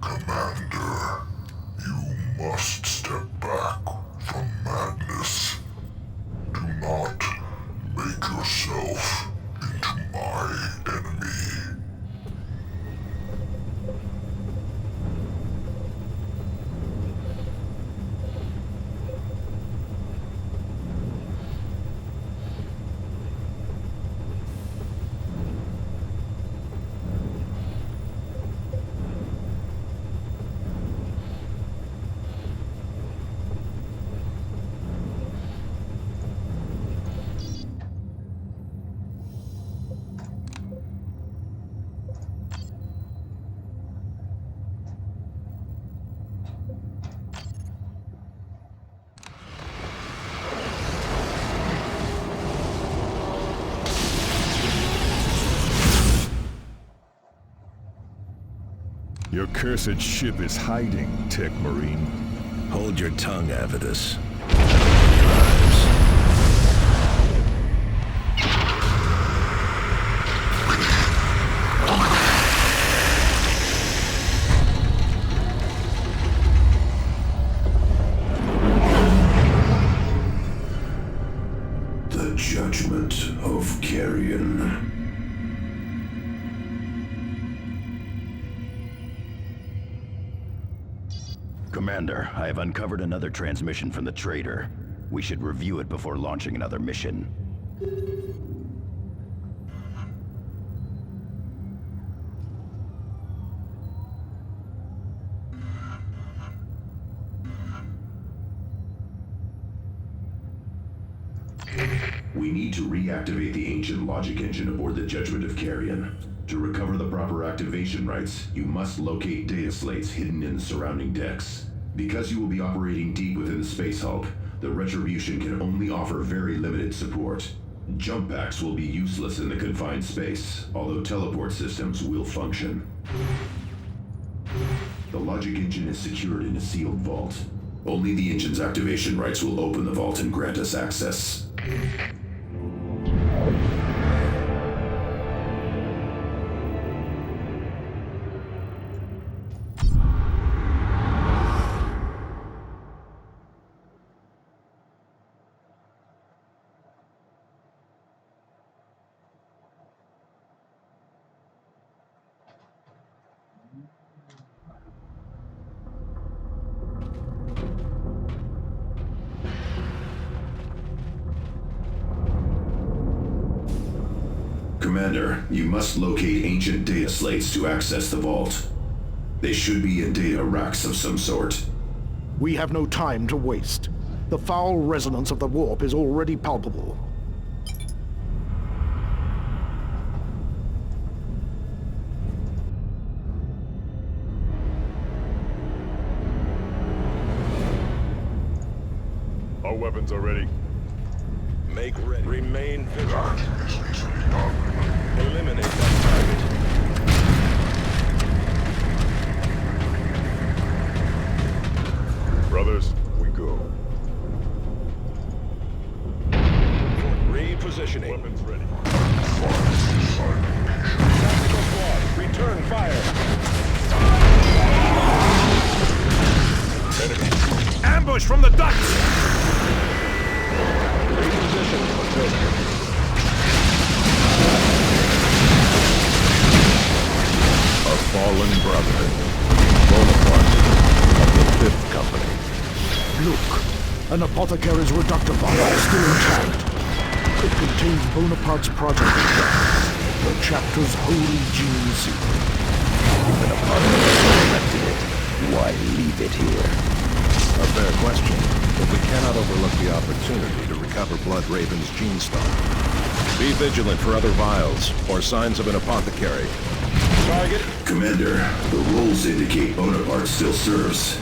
Commander, you must step back from madness. Do not make yourself into my enemy. Your cursed ship is hiding, Tech Marine. Hold your tongue, Avidus. Commander, I have uncovered another transmission from the traitor. We should review it before launching another mission. We need to reactivate the ancient logic engine aboard the Judgment of Carrion. To recover the proper activation rights, you must locate data slates hidden in the surrounding decks. Because you will be operating deep within the Space Hulk, the Retribution can only offer very limited support. Jump packs will be useless in the confined space, although teleport systems will function. The logic engine is secured in a sealed vault. Only the engine's activation rights will open the vault and grant us access. Commander, you must locate ancient data slates to access the vault. They should be in data racks of some sort. We have no time to waste. The foul resonance of the warp is already palpable. Our weapons are ready. Make ready. Remain vigilant. Eliminate that target. Brothers, we go. Repositioning. Weapons ready. Tactical squad, return fire. Enemy. Ambush from the ducts! Reposition. A fallen brother. Bonaparte of the Fifth Company. Look, an apothecary's reductor vial is still intact. It contains Bonaparte's project, the chapter's holy gene secret. Even Apothecary collected it. Why leave it here? A fair question, but we cannot overlook the opportunity to recover Blood Raven's gene stock. Be vigilant for other vials or signs of an apothecary. Target. Commander, the rules indicate Bonaparte still serves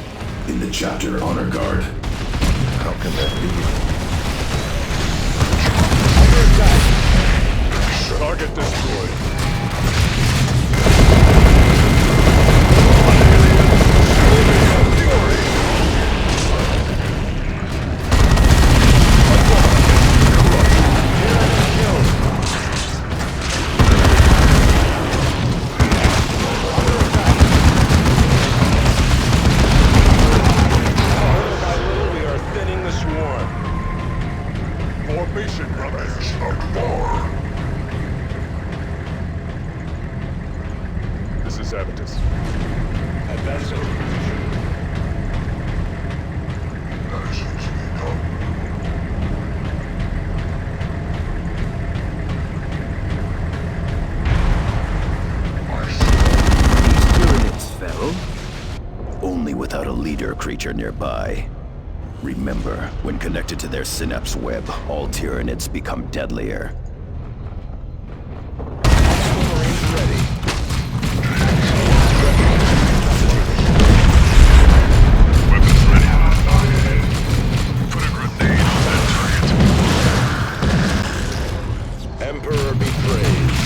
in the chapter honor guard. How can that be? Target destroyed. Formation, brothers. This is Avitus. Advancing position. These pyramids fell, only without a leader creature nearby. Remember, when connected to their synapse web, all Tyranids become deadlier. Weapons ready. Put a grenade on that target. Emperor be praised.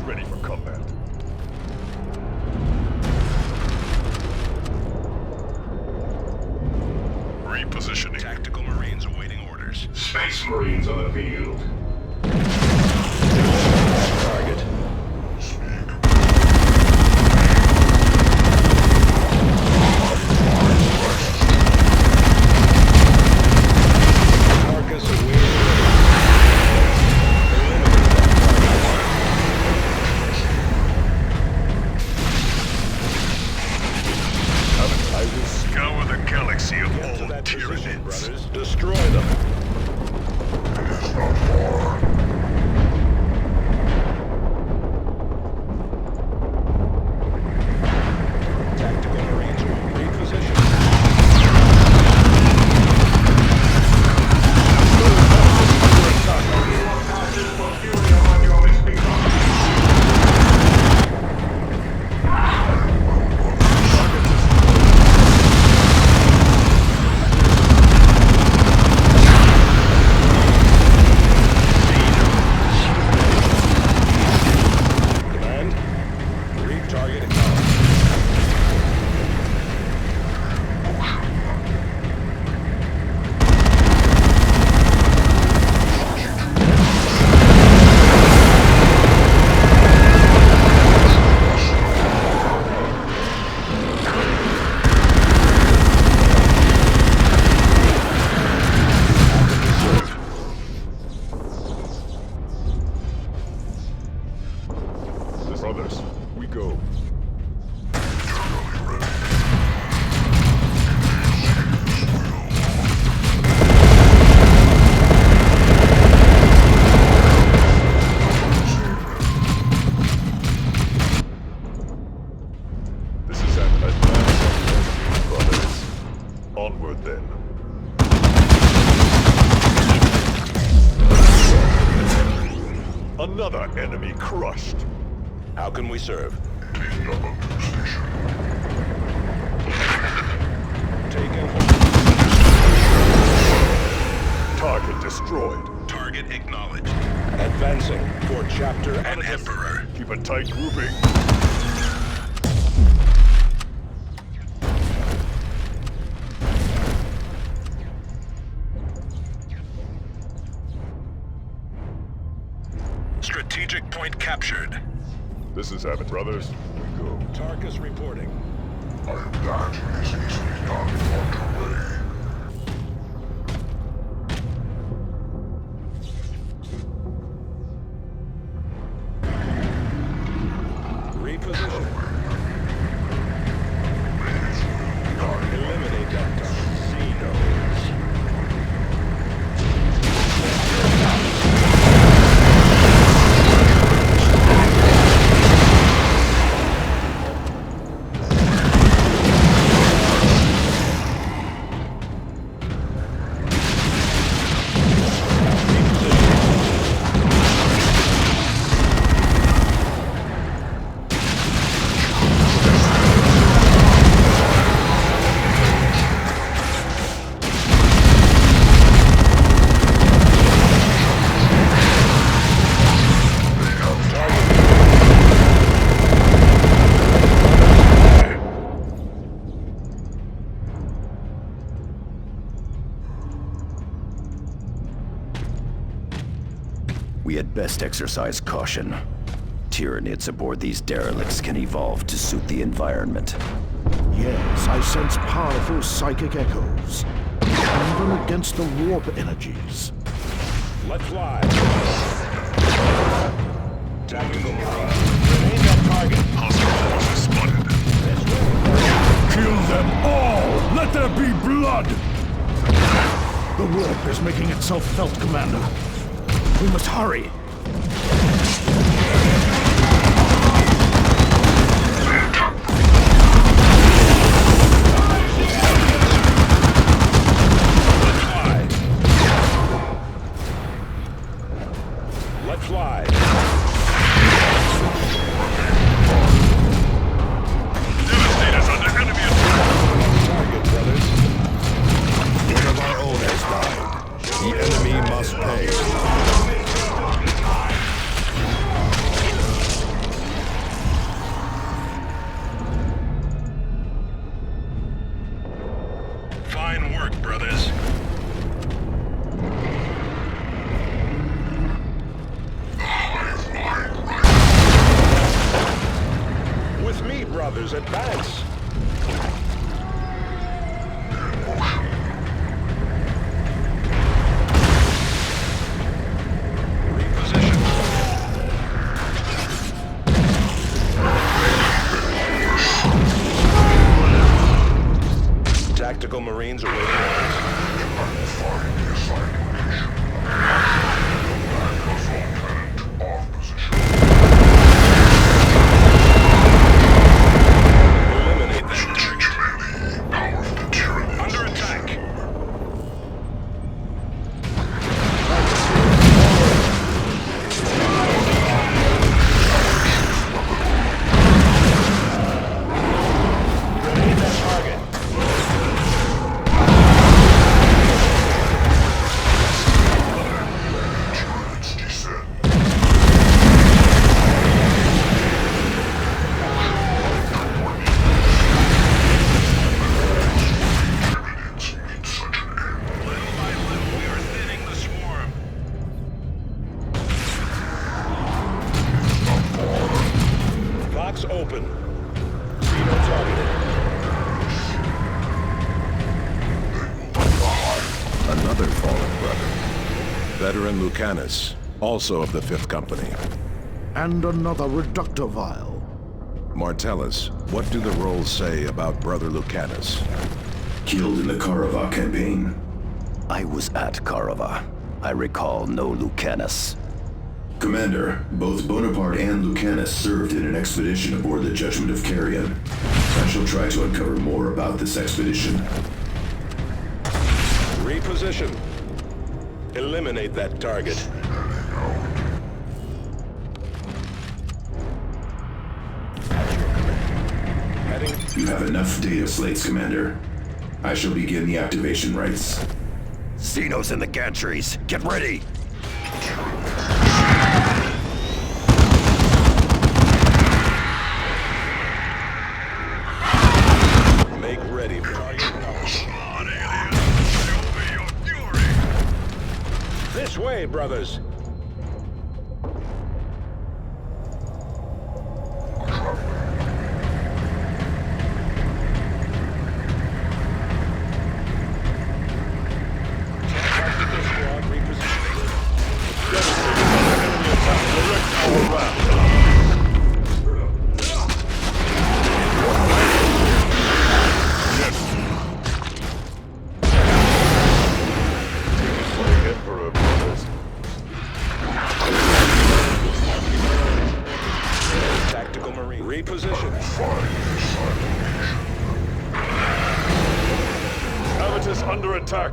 Ready for combat. Repositioning. Tactical Marines awaiting orders. Space Marines on the field. Target. Carcass awaiting orders. brothers. Destroy them. It is not far. Tactical Marines reposition. Brothers, we go. This is an advance, brothers. Onward then. Another enemy crushed. How can we serve? Taking up a position. Taken. Target destroyed. Target acknowledged. Advancing for Chapter and Emperor. Keep a tight grouping. Strategic point captured. This is Abbott, brothers. We go. Tarkus reporting. And that is easily done underway. Reposition. Eliminate that target. Xenos. We had best exercise caution. Tyranids aboard these derelicts can evolve to suit the environment. Yes, I sense powerful psychic echoes, even against the warp energies. Let's fly. Tactical Marines. Remain that target. Hostile forces spotted. Kill them all! Let there be blood! The warp is making itself felt, Commander. We must hurry. Let's fly. Devastator's under enemy attack! Target, brothers. One of our own has died. The enemy must pay. Fine work, brothers. With me, brothers, advance. Reposition. Tactical Marines awaiting orders. another fallen brother. Veteran Lucanus, also of the 5th Company. And another reductor vial. Martellus, what do the rolls say about Brother Lucanus? Killed in the Karava campaign. I was at Karava. I recall no Lucanus. Commander, both Bonaparte and Lucanus served in an expedition aboard the Judgment of Carrion. I shall try to uncover more about this expedition. Reposition. Eliminate that target. You have enough data slates, Commander. I shall begin the activation rites. Xenos in the gantries! Get ready! Make ready for this way, brothers! Under attack.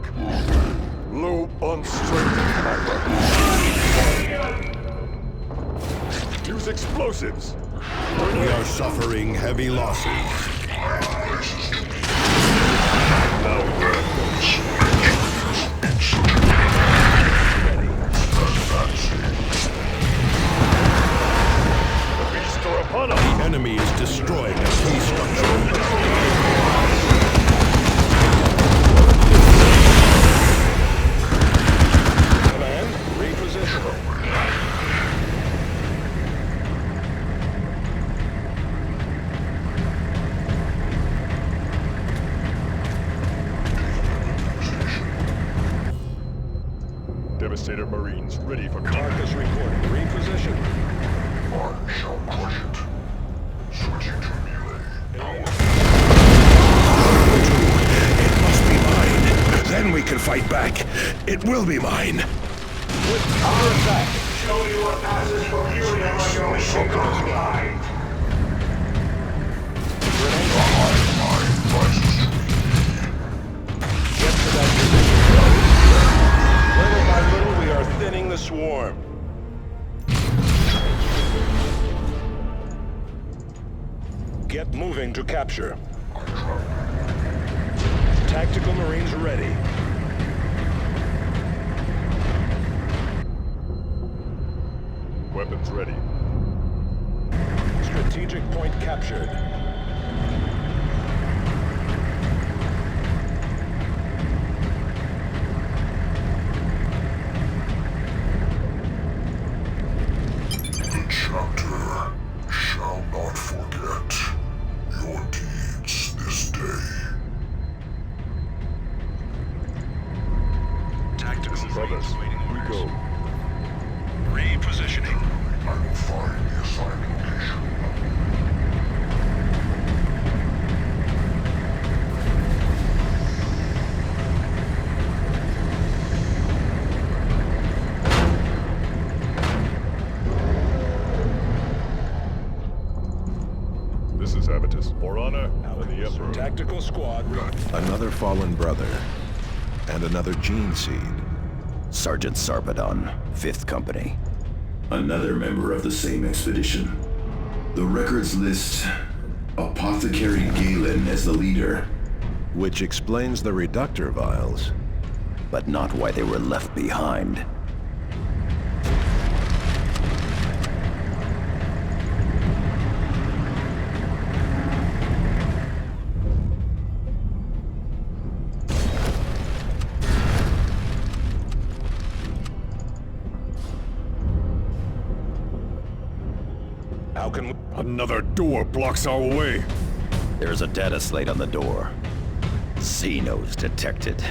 Low on strength. Use explosives. We are suffering heavy losses. The beasts are upon us. The enemy is destroying a key structure. Devastator Marines ready for Marcus reporting. Reposition. I shall crush it. Switching to melee. It must be mine. Then we can fight back. It will be mine. With our attack. Show you what passes for beauty among your shingles behind. Get to that position. Little by little, we are thinning the swarm. Get moving to capture. Tactical Marines ready. Weapons ready. Strategic point captured. The chapter shall not forget your deeds this day. Tactical brothers, we go. Repositioning. I will find the assigned location. This is Avitus. For honor and the Emperor. Tactical squad. Another fallen brother. And another gene seed. Sergeant Sarpedon, 5th Company. Another member of the same expedition. The records list Apothecary Galen as the leader. Which explains the reductor vials. But not why they were left behind. How can we... Another door blocks our way. There's a data slate on the door. Xenos detected.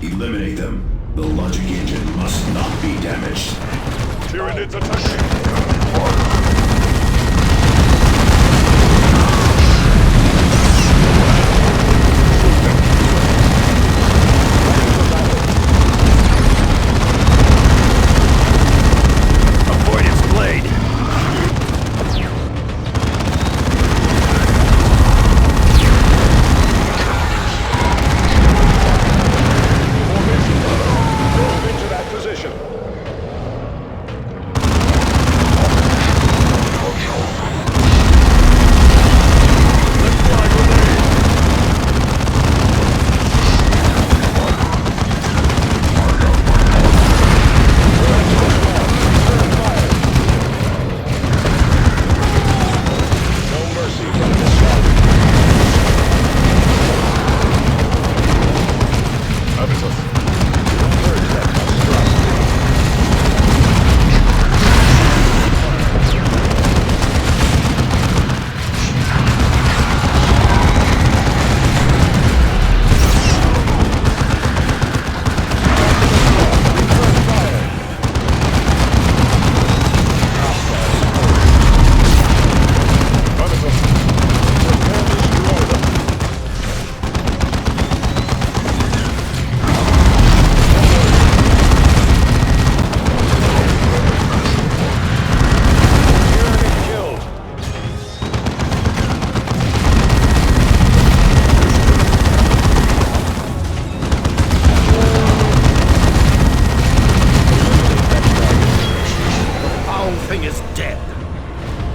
Eliminate them. The logic engine must not be damaged. Tyranids attacking!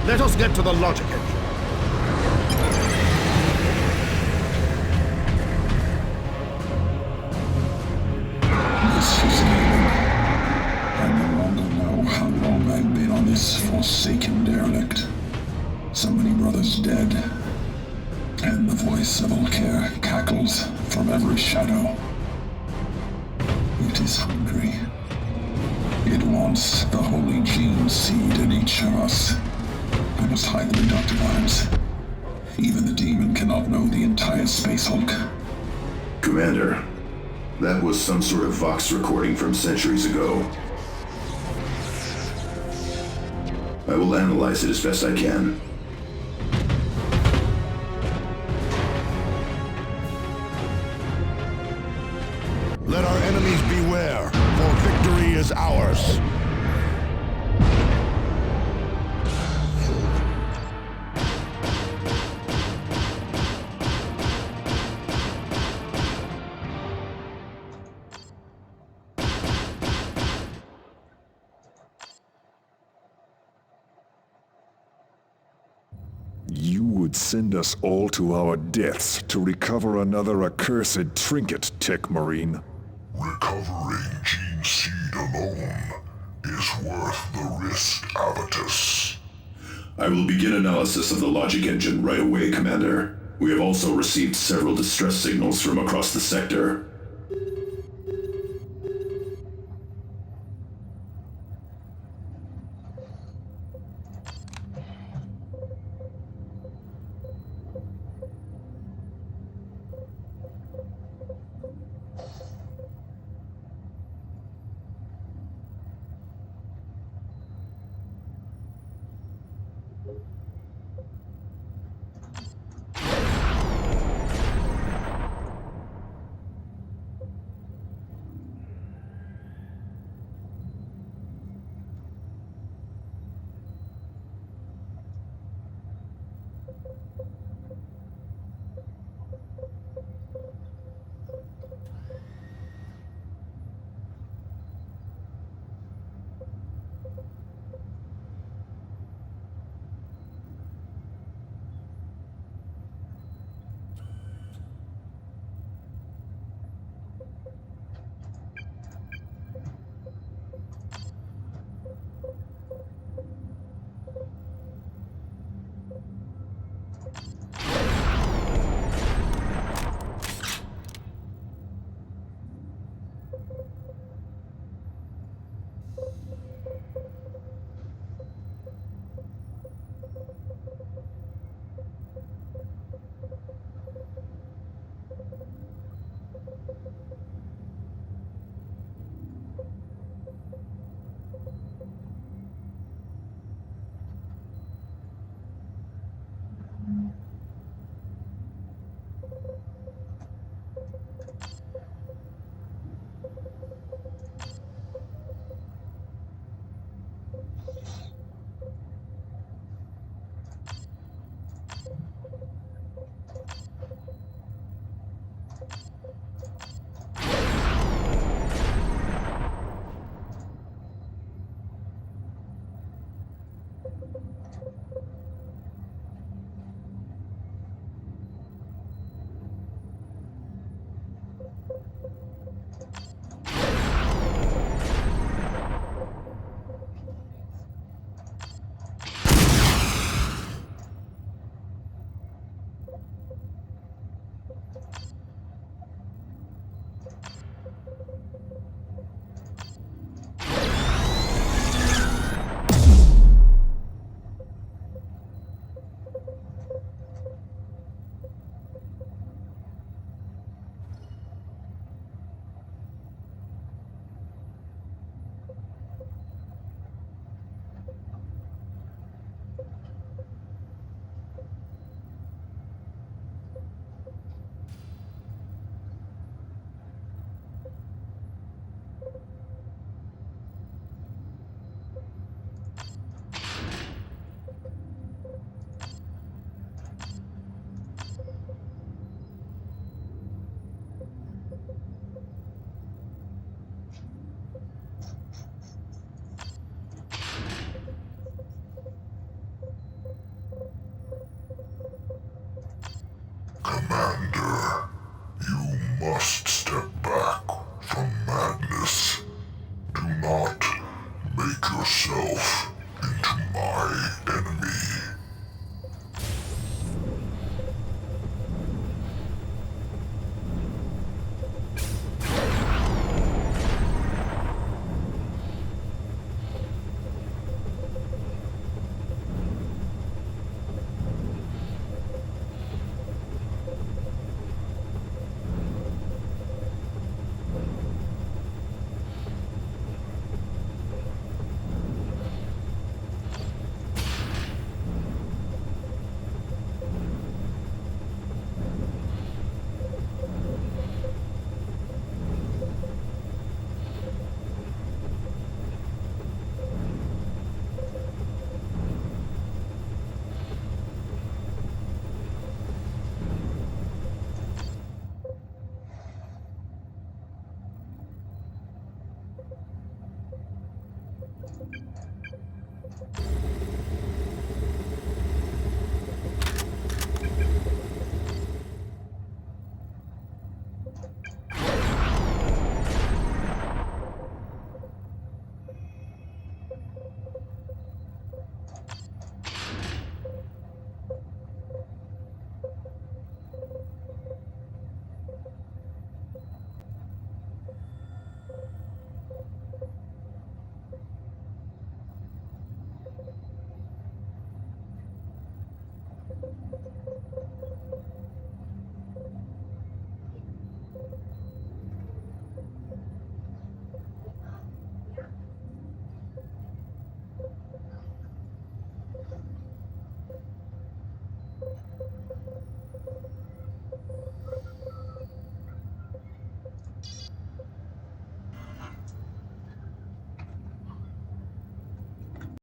Let us get to the logic engine. This is Leland. I no longer know how long I've been on this forsaken derelict. So many brothers dead. And the voice of Ulcair cackles from every shadow. It is hungry. It wants the holy gene seed in each of us. I must hide the reductive arms. Even the demon cannot know the entire Space Hulk. Commander, that was some sort of Vox recording from centuries ago. I will analyze it as best I can. Let our enemies beware, for victory is ours. You would send us all to our deaths to recover another accursed trinket, Tech Marine. Recovering Gene Seed alone is worth the risk, Avitus. I will begin analysis of the logic engine right away, Commander. We have also received several distress signals from across the sector.